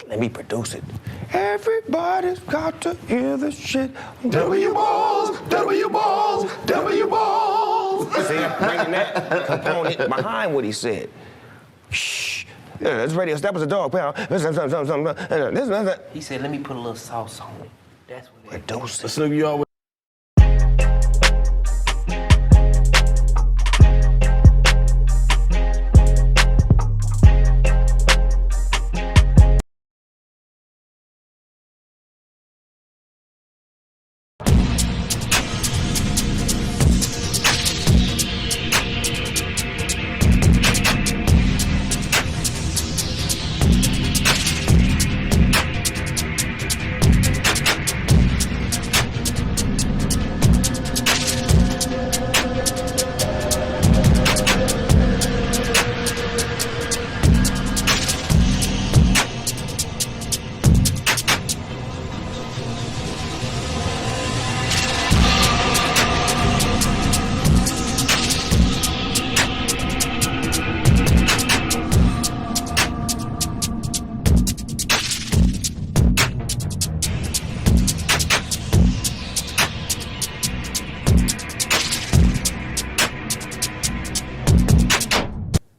Let me produce it. Everybody's got to hear this shit. W balls, W balls, W balls. See, bringing that component behind what he said. Shh. Yeah, this radio, that was a dog pound. He said, let me put a little sauce on it. That's what it Produce it. Snoop, you always.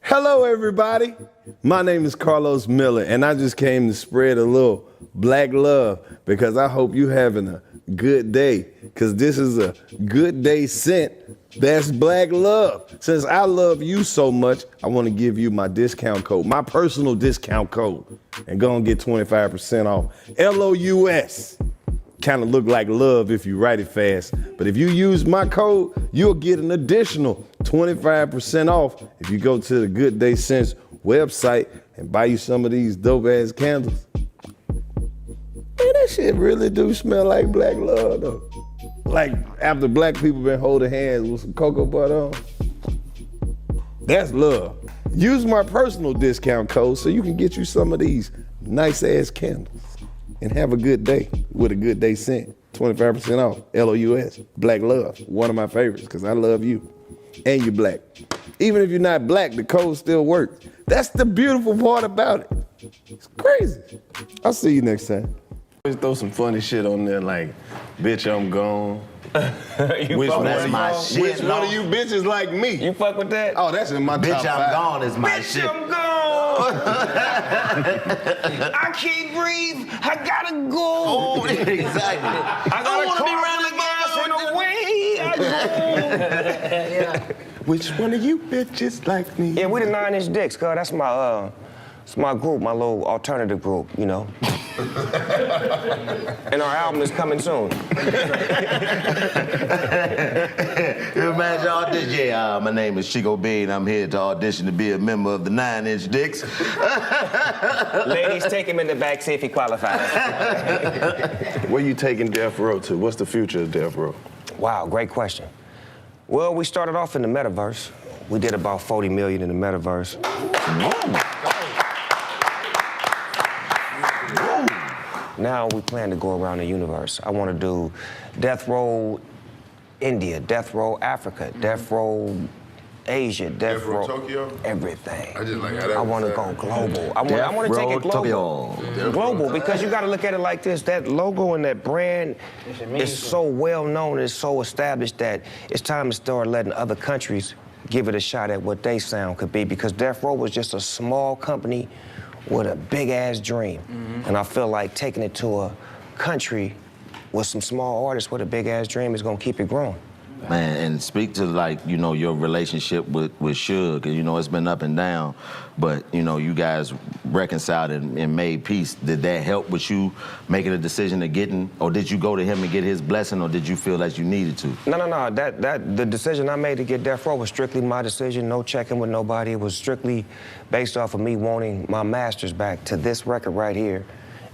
Hello, everybody. My name is Karlous Miller, and I just came to spread a little black love because I hope you having a good day, because this is a good day sent. That's black love. Since I love you so much, I want to give you my discount code, my personal discount code, and go and get 25% off. LOUS. Kind of look like love if you write it fast. But if you use my code, you'll get an additional 25% off if you go to the Good Day Sense website and buy you some of these dope ass candles. Man, that shit really do smell like black love though. Like after black people been holding hands with some cocoa butter on. That's love. Use my personal discount code so you can get you some of these nice ass candles. And have a good day with a Good Day Scent. 25% off, LOUS, black love, one of my favorites, because I love you. And you're black. Even if you're not black, the code still works. That's the beautiful part about it. It's crazy. I'll see you next time. Always throw some funny shit on there like, bitch, I'm gone. Which one That's my shit. Which one of you bitches like me? You fuck with that? Oh, that's in my top Bitch, I'm five. gone is my Bitch, shit. I'm gone. I can't breathe. I gotta go. Oh, exactly. I gotta wanna be call around the gas in the way I go. Which one of you bitches like me? Yeah, we the 9 Inch Dicks, cuz that's my it's my group, my little alternative group, you know. And our album is coming soon. You imagine audition? Yeah, my name is Chico B, and I'm here to audition to be a member of the 9 Inch Dicks. Ladies, take him in the back, see if he qualifies. Where you taking Death Row to? What's the future of Death Row? Wow, great question. Well, we started off in the metaverse. We did about 40 million in the metaverse. Now we plan to go around the universe. I want to do Death Row India, Death Row Africa, Death Row Asia, Death Row Tokyo? Everything. I just like how that I was want to said. go global. I want to take it global. Global, because you got to look at it like this. That logo and that brand is so well known, it's so established that it's time to start letting other countries give it a shot at what they sound could be, because Death Row was just a small company with a big ass dream. And I feel like taking it to a country with some small artists with a big ass dream is gonna keep it growing. Man, and speak to like, you know, your relationship with Suge, and you know, it's been up and down, but you know, you guys reconciled and made peace. Did that help with you making a decision to getting, or did you go to him and get his blessing, or did you feel like you needed to? No, the decision I made to get Death Row was strictly my decision, no checking with nobody. It was strictly based off of me wanting my masters back to this record right here,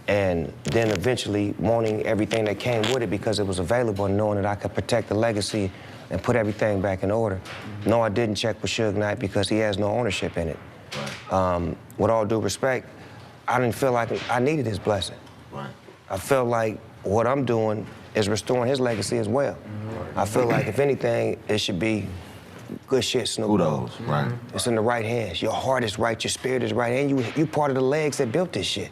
and then eventually wanting everything that came with it because it was available and knowing that I could protect the legacy and put everything back in order. No, I didn't check with Suge Knight because he has no ownership in it. Right. With all due respect, I didn't feel like I needed his blessing. Right. I felt like what I'm doing is restoring his legacy as well. I feel like if anything, it should be good shit, Snoop. Kudos, right. It's in the right hands. Your heart is right, your spirit is right, and you part of the legs that built this shit.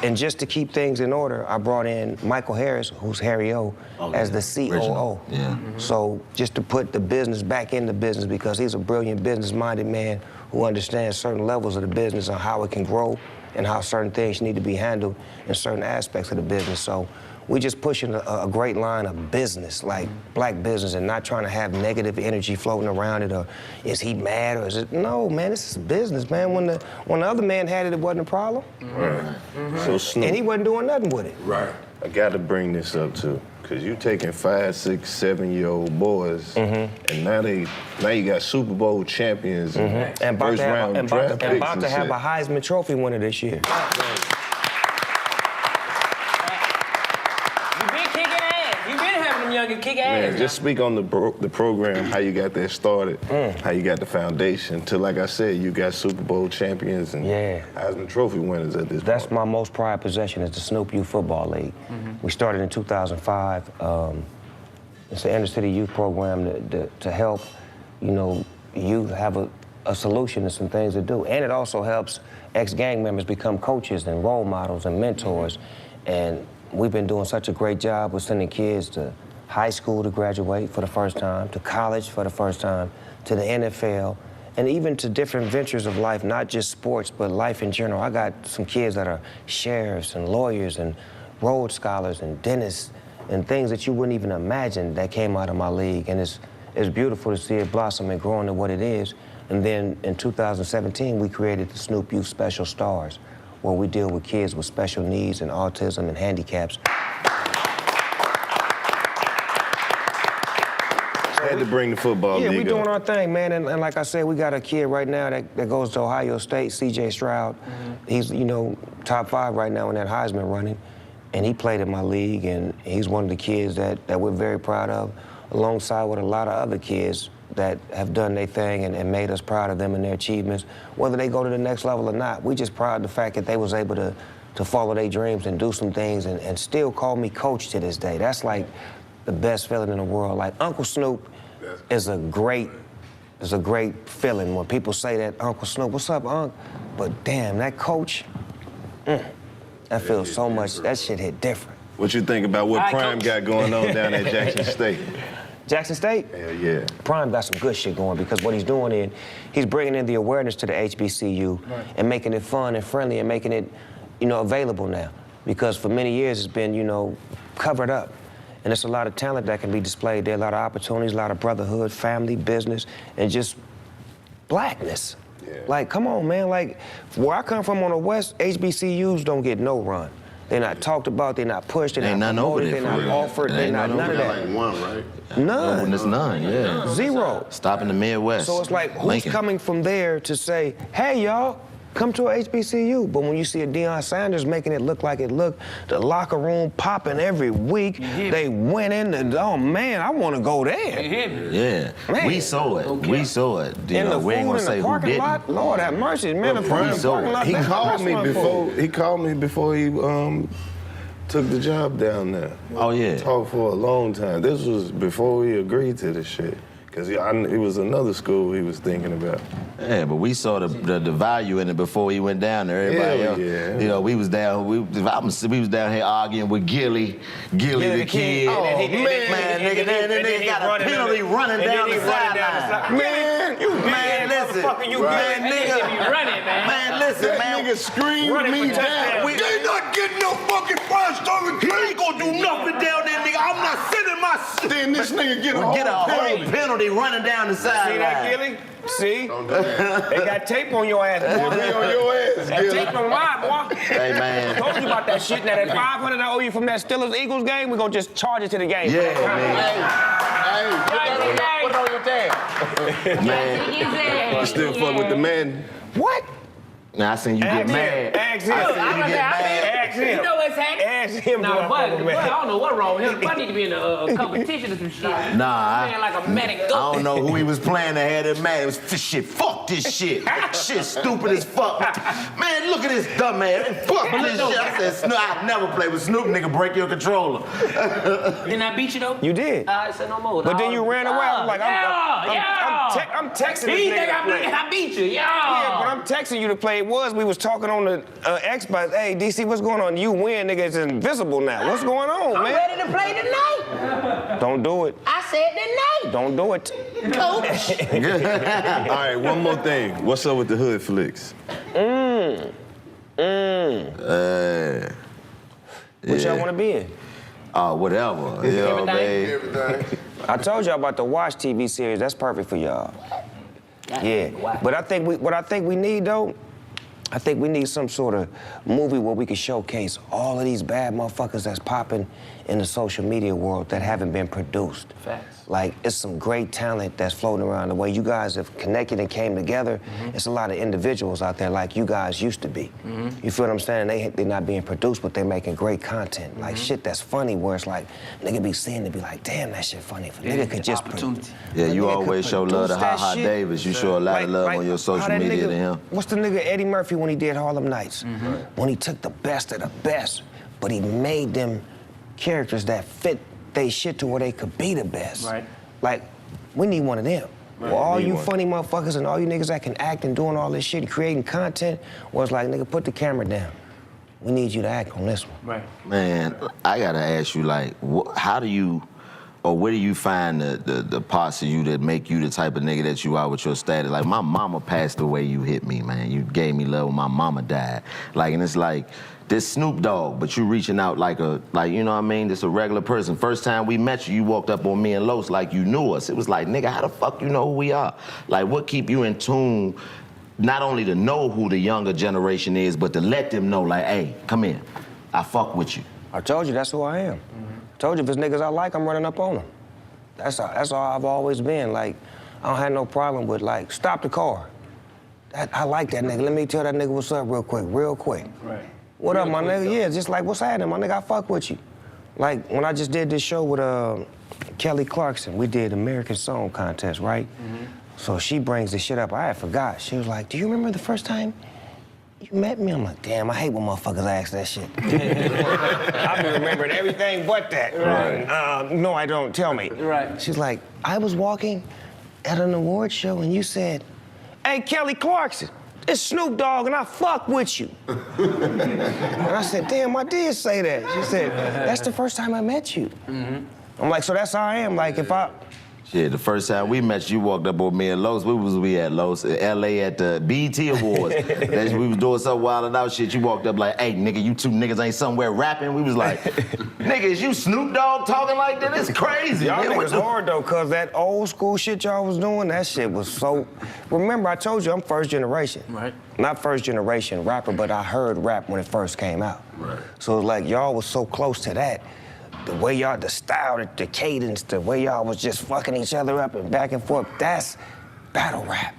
And just to keep things in order, I brought in Michael Harris, who's Harry O, as the COO. Yeah. So just to put the business back in the business because he's a brilliant business-minded man who understands certain levels of the business and how it can grow and how certain things need to be handled in certain aspects of the business. So we just pushing a great line of business, like black business, and not trying to have negative energy floating around it, or is he mad, or is it, no, man, this is business, man. When the other man had it, it wasn't a problem. Right. So Snoop, And he wasn't doing nothing with it. right. I got to bring this up too, because you taking 5, 6, 7-year-old boys, and now you got Super Bowl champions and And about first to have, round and draft about, picks and about and to have shit. a Heisman Trophy winner this year. Kick Man, ass. just speak on the program, how you got that started, how you got the foundation, to, like I said, you got Super Bowl champions and Yeah. Heisman Trophy winners at this That's point. my most prized possession is the Snoop Youth Football League. We started in 2005. It's an inner city youth program to help, you know, youth have a solution to some things to do. And it also helps ex-gang members become coaches and role models and mentors. And we've been doing such a great job with sending kids to high school to graduate for the first time, to college for the first time, to the NFL, and even to different ventures of life, not just sports, but life in general. I got some kids that are sheriffs and lawyers and Rhodes Scholars and dentists and things that you wouldn't even imagine that came out of my league. And it's beautiful to see it blossom and grow into what it is. And then in 2017, we created the Snoop Youth Special Stars, where we deal with kids with special needs and autism and handicaps. Had to bring the football Yeah, league we doing up. our thing, man. And like I said, we got a kid right now that goes to Ohio State, C.J. Stroud. He's, you know, top 5 right now in that Heisman running. And he played in my league, and he's one of the kids that we're very proud of, alongside with a lot of other kids that have done their thing and made us proud of them and their achievements. Whether they go to the next level or not, we just proud of the fact that they was able to follow their dreams and do some things and still call me coach to this day. That's like the best feeling in the world. Like Uncle Snoop is a great feeling when people say that, Uncle Snoop, what's up, Unc? But damn, that coach, that feels so much, that shit hit different. What you think about what All right, Prime Coach. got going on down at Jackson State? Jackson State? Hell yeah. Prime got some good shit going because what he's doing is he's bringing in the awareness to the HBCU and making it fun and friendly and making it, you know, available now. Because for many years it's been, you know, covered up. And there's a lot of talent that can be displayed there, a lot of opportunities, a lot of brotherhood, family, business, and just blackness. Yeah. Like, come on, man. Like, where I come from on the West, HBCUs don't get no run. They're not talked about, they're not pushed, they're Ain't not nothing over promoted, there they're for not real. offered, they're Ain't not nothing none of over that. there. One, right? None. There's none, yeah. Zero. Stop in the Midwest. So it's like, who's Lincoln. coming from there to say, hey, y'all, come to a HBCU? But when you see a Deion Sanders making it look like it looked, the locker room popping every week, they winning, and oh man, I want to go there. Yeah, Man. we saw it. We saw it. You In know, the we ain't food gonna in say the who parking didn't. lot, Lord have mercy, man. The Prime food saw parking it. lot, He that's called me restaurant before. food. He called me before he took the job down there. Oh yeah. Talked for a long time. This was before he agreed to this shit. Cause it was another school he was thinking about. Yeah, but we saw the value in it before he went down there. Everybody Hell else, yeah. you know, we was down here arguing with Gilly the kid. Oh, man, nigga, that nigga got a penalty running down the sideline. Man, Man, listen, man, listen, that man. nigga screamed me down. They not getting no fucking 5-star. He ain't gonna do nothing down Then this nigga get a whole penalty running down the sideline. See that, Gilly? See? Don't do that. They got tape on your ass, boy. Be on your ass, That Gilly. tape on mine, boy. Hey, man. I told you about that shit. Now that 500 I owe you from that Steelers-Eagles game, we're gonna just charge it to the game. Yeah, man. Hey, Put it on your tab. Man. you still fuck with the man? What? Now, I seen you get mad. Ask him. I seen you get mad. Ask him. You know what's happening? Ask him. Nah, but I man. don't know what wrong with him. I need to be in a competition or some shit. Nah, Man, like a medic. I don't know who he was playing that had him mad. It was shit. Fuck this shit. Shit stupid as fuck. Man, look at this dumb man. Fuck this shit. I said, Snoop, I'd never play with Snoop, nigga. Break your controller. Didn't I beat you though? You did. I said no more. But then you ran away. I'm like, I'm texting this He nigga think to play. I beat you. Yeah, but I'm texting you to play. We was talking on the Xbox. Hey, DC, what's going on? You win, nigga. It's invisible now. What's going on, I'm man? ready to play tonight. Don't do it. I said tonight. Don't do it. Coach. All right, one more thing. What's up with the hood flicks? What y'all want to be in? Whatever. You know, babe. Everything. I told y'all about the Watch TV series. That's perfect for y'all. Yeah, but what I think we need though, I think we need some sort of movie where we can showcase all of these bad motherfuckers that's popping in the social media world that haven't been produced. Facts. Like, it's some great talent that's floating around. The way you guys have connected and came together, it's a lot of individuals out there like you guys used to be. You feel what I'm saying? They're not being produced, but they're making great content. Like, shit that's funny, where it's like, nigga be seeing it, be like, damn, that shit funny. If a nigga could just opportunity. Yeah, you nigga always could show love to produce that Ha Ha shit. Davis. You show a lot of love on your how social that media nigga- to him. What's the nigga Eddie Murphy when he did Harlem Nights? When he took the best of the best, but he made them characters that fit they shit to where they could be the best. Right. Like, we need one of them. Well, all you funny motherfuckers and all you niggas that can act and doing all this shit and creating content was like, nigga, put the camera down. We need you to act on this one. Right. Man, I gotta ask you, like, how do you, or where do you find the parts of you that make you the type of nigga that you are with your status? Like, my mama passed away, you hit me, man. You gave me love when my mama died. Like, and it's like, this Snoop Dogg, but you reaching out like you know what I mean? Just a regular person. First time we met you, you walked up on me and Los like you knew us. It was like, nigga, how the fuck you know who we are? Like, what keep you in tune, not only to know who the younger generation is, but to let them know, like, hey, come in, I fuck with you. I told you that's who I am. Told you if it's niggas I like, I'm running up on them. That's all I've always been. Like, I don't have no problem with, like, stop the car. I like that nigga. Let me tell that nigga what's up real quick. Right. What up, my nigga? Yeah, just like, what's happening, my nigga? I fuck with you. Like, when I just did this show with Kelly Clarkson, we did American Song Contest, right? So she brings this shit up. I had forgot. She was like, do you remember the first time you met me? I'm like, damn, I hate when motherfuckers ask that shit. I be remembering everything but that. Right. No, I don't. Tell me. Right. She's like, I was walking at an award show and you said, hey, Kelly Clarkson, it's Snoop Dogg and I fuck with you. And I said, damn, I did say that. She said, that's the first time I met you. I'm like, so that's how I am. Like, if I... Shit, the first time we met you, walked up on me and Los. Where was we at, Los? LA at the BET Awards. We was doing some wild and out shit. You walked up like, hey, nigga, you two niggas ain't somewhere rapping. We was like, nigga, is you Snoop Dogg talking like that? It's crazy. Y'all man. niggas hard though, cause that old school shit y'all was doing, that shit was so... Remember, I told you I'm first generation. Right. Not first generation rapper, but I heard rap when it first came out. Right. So it's like y'all was so close to that. The way y'all, the style, the cadence, the way y'all was just fucking each other up and back and forth, that's battle rap.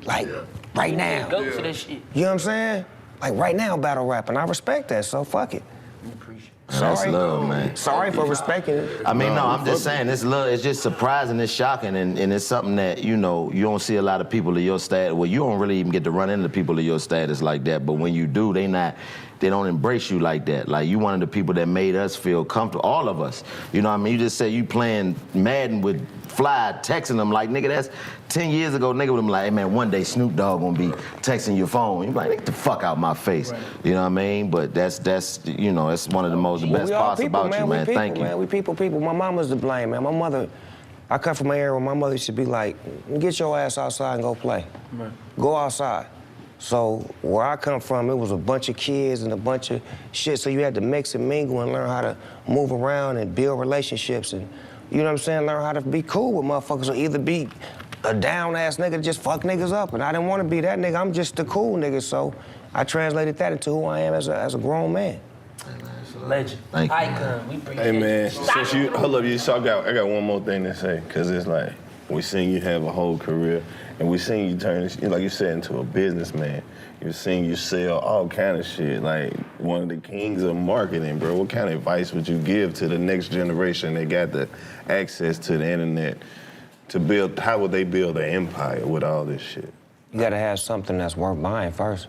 Like, right now. Go to that shit. You know what I'm saying? Like, right now, battle rap, and I respect that, so fuck it. Appreciate it. That's love, man. Sorry for respecting it. I mean, no, I'm just saying, this love, it's just surprising, it's shocking, and it's something that, you know, you don't see a lot of people of your status. Well, you don't really even get to run into people of your status like that, but when you do, they don't embrace you like that. Like, you one of the people that made us feel comfortable, all of us. You know what I mean? You just say you playing Madden with Fly, texting them like, nigga, that's 10 years ago, nigga would have been like, hey man, one day Snoop Dogg gonna be texting your phone. You're like, get the fuck out my face. Right. You know what I mean? But that's you know, that's one of the best parts about you, man. Thank you. Man, we people. My mama's to blame, man. My mother, I come from an era where my mother used to be like, get your ass outside and go play. Right. Go outside. So where I come from, it was a bunch of kids and a bunch of shit. So you had to mix and mingle and learn how to move around and build relationships and, you know what I'm saying, learn how to be cool with motherfuckers or either be a down-ass nigga that just fuck niggas up. And I didn't want to be that nigga. I'm just the cool nigga. So I translated that into who I am as a grown man. Legend. Thank you, Icon. We appreciate Hey man, you. since you hold up, I got one more thing to say, cause it's like we seen you have a whole career, and we seen you turn, like you said, into a businessman. You seen you sell all kind of shit, like one of the kings of marketing, bro. What kind of advice would you give to the next generation that got the access to the internet to build? How would they build an empire with all this shit? You gotta have something that's worth buying first.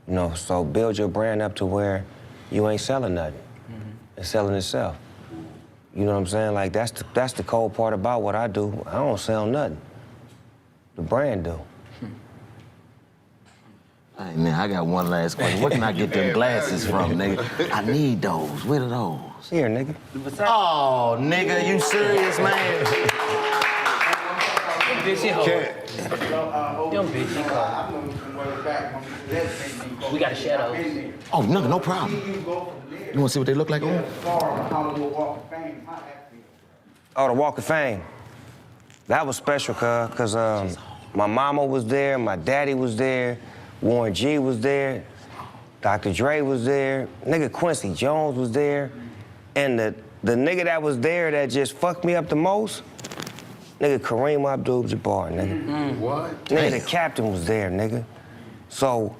You know, so build your brand up to where you ain't selling nothing. It's selling itself. You know what I'm saying? Like, that's the cold part about what I do. I don't sell nothing. The brand do. Hey, man, I got one last question. Where can I get them glasses from, nigga? I need those. Where are those? Here, nigga. Oh, nigga, you serious, man? Them bitch, he called. We got a shadow. Oh, no problem. You wanna see what they look like on? Oh, the Walk of Fame. That was special, cause my mama was there, my daddy was there, Warren G was there, Dr. Dre was there, nigga Quincy Jones was there, and the nigga that was there that just fucked me up the most, nigga Kareem Abdul-Jabbar, nigga. What? Nigga, the captain was there, nigga. So,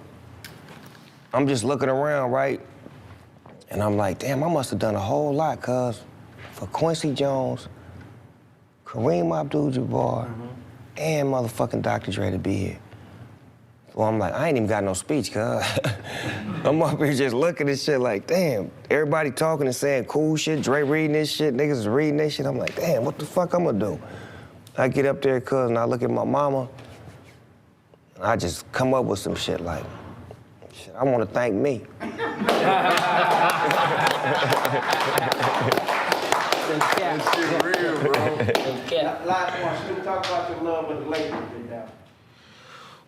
I'm just looking around, right? And I'm like, damn, I must have done a whole lot, cuz for Quincy Jones, Kareem Abdul-Jabbar, and motherfucking Dr. Dre to be here. So I'm like, I ain't even got no speech, cuz. I'm up here just looking at shit like, damn, everybody talking and saying cool shit, Dre reading this shit, niggas is reading this shit. I'm like, damn, what the fuck I'm gonna do? I get up there, cuz, and I look at my mama, and I just come up with some shit like, shit, I wanna thank me. That shit real, bro. Last one, Snoop, talk about your love with the Lakers.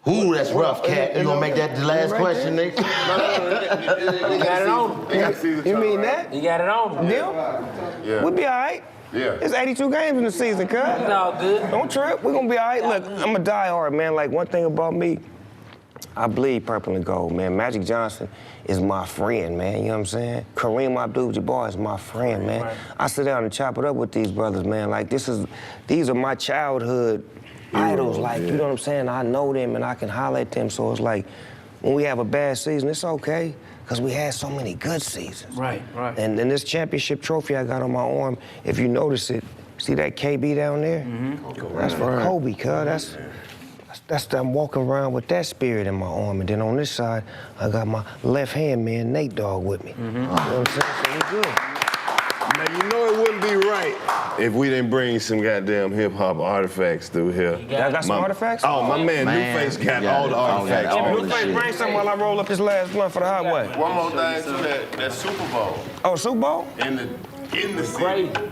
Ooh, that's rough, cat. You gonna make that the last question, nigga? You got it on. You mean that? You got it on. Deal? Yeah. We'll be all right. Yeah. It's 82 games in the season, cuz. It's all good. Don't trip. We're gonna be all right. Look, I'm a diehard, man. Like, one thing about me, I bleed purple and gold, man. Magic Johnson is my friend, man. You know what I'm saying? Kareem Abdul-Jabbar is my friend, man. Right. I sit down and chop it up with these brothers, man. Like, these are my childhood idols. Like, you know what I'm saying? I know them and I can holler at them. So it's like, when we have a bad season, it's okay, because we had so many good seasons. Right. And this championship trophy I got on my arm, if you notice it, see that KB down there? That's for Kobe, cuz. That's I'm walking around with that spirit in my arm. And then on this side, I got my left hand man, Nate Dogg, with me. You know what I'm saying? So we good. Now, you know it wouldn't be right if we didn't bring some goddamn hip-hop artifacts through here. Y'all got some artifacts? Oh, my man, Newface got all the artifacts. all the Blueface, shit. bring something while I roll up this last blunt for the highway. One more thing to that Super Bowl Oh, Super Bowl? in the Crazy. city.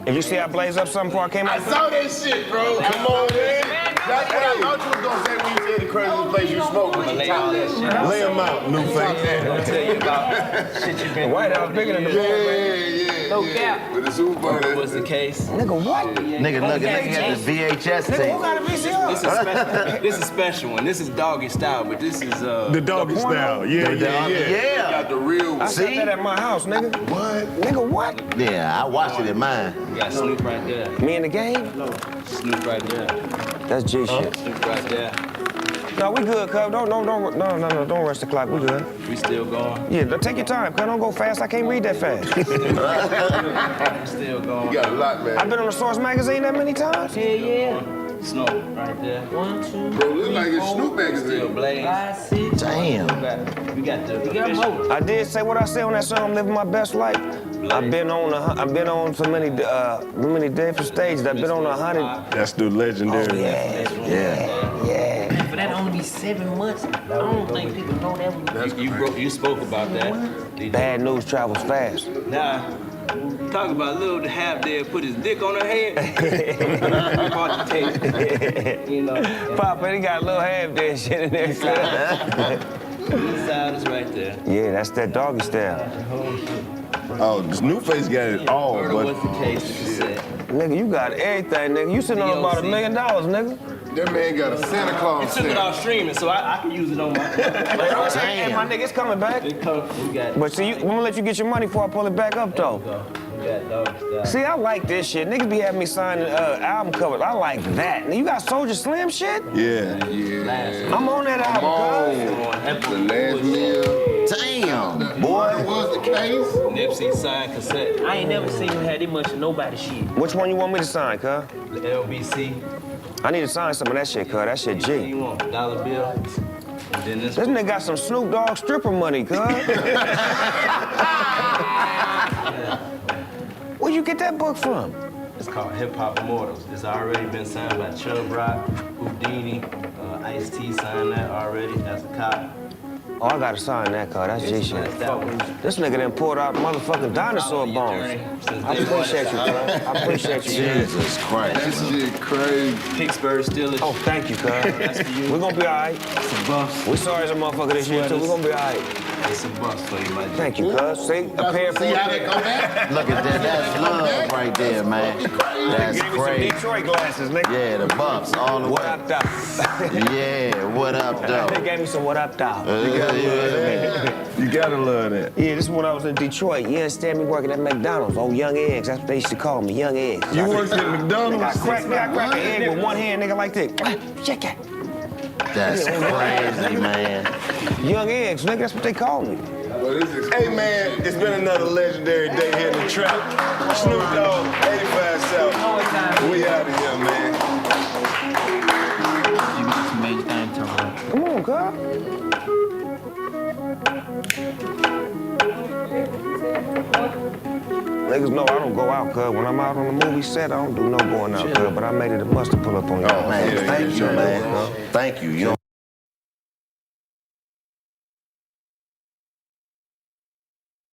If you see I blaze up something before I came I out. saw that shit, bro. Come on, man. That's what I thought you was gonna say when you said the craziest place you smoked was the top. Lay them out, Newface. The White House bigger than the Yeah. No cap. With the Super Bowl. was the case. Nigga, what? Nigga, look at the VHS Nigga, tape. who got a VCR? This is a special one. This is Doggy style, but this is The doggy style. Yeah. Yeah. Got the real I one. said that at my house, nigga. What? Nigga, what? Yeah, I watched it in mine. we got Snoop right there. Me in the game? Snoop right there. That's G shit. Snoop right there. No, we good, cuz. No, don't rush the clock. We good. We still going. Yeah, take your time, cuz. Don't go fast. I can't read that fast. Still going. You got a lot, man. I've been on the Source magazine that many times. Yeah. Snoop right there. 1, 2, Bro, look like it's Snoop Still magazine. blaze. 5, 6. Damn. We got the You got more. I did say what I said on that song, I'm living my best life. I've been on so many different stages. I've been on 100. That's the legendary. Yeah. For that only be 7 months, I don't think people know that was. You spoke about that. Bad news travels fast. Nah. Talk about Lil half dead put his dick on her head. Caught the tape. You know. Papa, he got a little half dead shit in there. East side is right there. Yeah, that's that doggy style. Oh, Snoop face got it all, Murder but was the case, the cassette. Nigga, you got everything, nigga. You sitting on about $1 million, nigga. that man got a Santa Claus It took it off streaming, so I can use it on my. Hey, my nigga, it's coming back. We got. But see, I'm gonna let you get your money before I pull it back up, though. We got Dogg style. See, I like this shit. Niggas be having me signing album covers. I like that. Now, you got Soulja Slim shit? Yeah. I'm on that album, cuz. The last meal. Damn, That boy. was the cuz. Nipsey signed cassette. I ain't never seen him have that much of nobody shit. Which one you want me to sign, cuz? The LBC. I need to sign some of that shit, cuz. That shit What G. you want? $1 bill. And then this. This nigga got some Snoop Dogg stripper money, cuz. Where'd you get that book from? It's called Hip Hop Immortals. It's already been signed by Chubb Rock, Houdini, Ice-T signed that already. That's a cop. Oh, I gotta sign that, cuz. That's G shit. This nigga done pulled out motherfucking dinosaur bones. I appreciate you, cuz. I appreciate you, G. Jesus Christ. That shit crazy. Pittsburgh Steelers. Oh, thank you, cuz. That's for you. We're gonna be all right. Some buffs. We sorry as a motherfucker this year, too. We're gonna be all right. There's some buffs for you, my G. Thank you, cuz. See? A pair See how they for go back? Look at that. That's love right there, man. That's Gave me some crazy. Detroit glasses, nigga. Yeah, the buffs all the What way. up, though? Yeah, what up, though? They gave me some what up, though. You gotta love that. Yeah, this is when I was in Detroit. You understand me working at McDonald's. Oh, Young Eggs. That's what they used to call me, Young Eggs. You worked at I McDonald's? crack an egg with one hand, nigga, like this. Check it. That's crazy, man. Young Eggs, nigga, that's what they call me. Hey man, it's been another legendary day here in the trap. Snoop Dogg, 85 South. We out of here, man. You got some major things to run. Come on, cuz. Niggas know I don't go out, cuz. When I'm out on the movie set, I don't do no going out, cuz. But I made it a must to pull up on y'all. Man, thank you, man. Thank you. You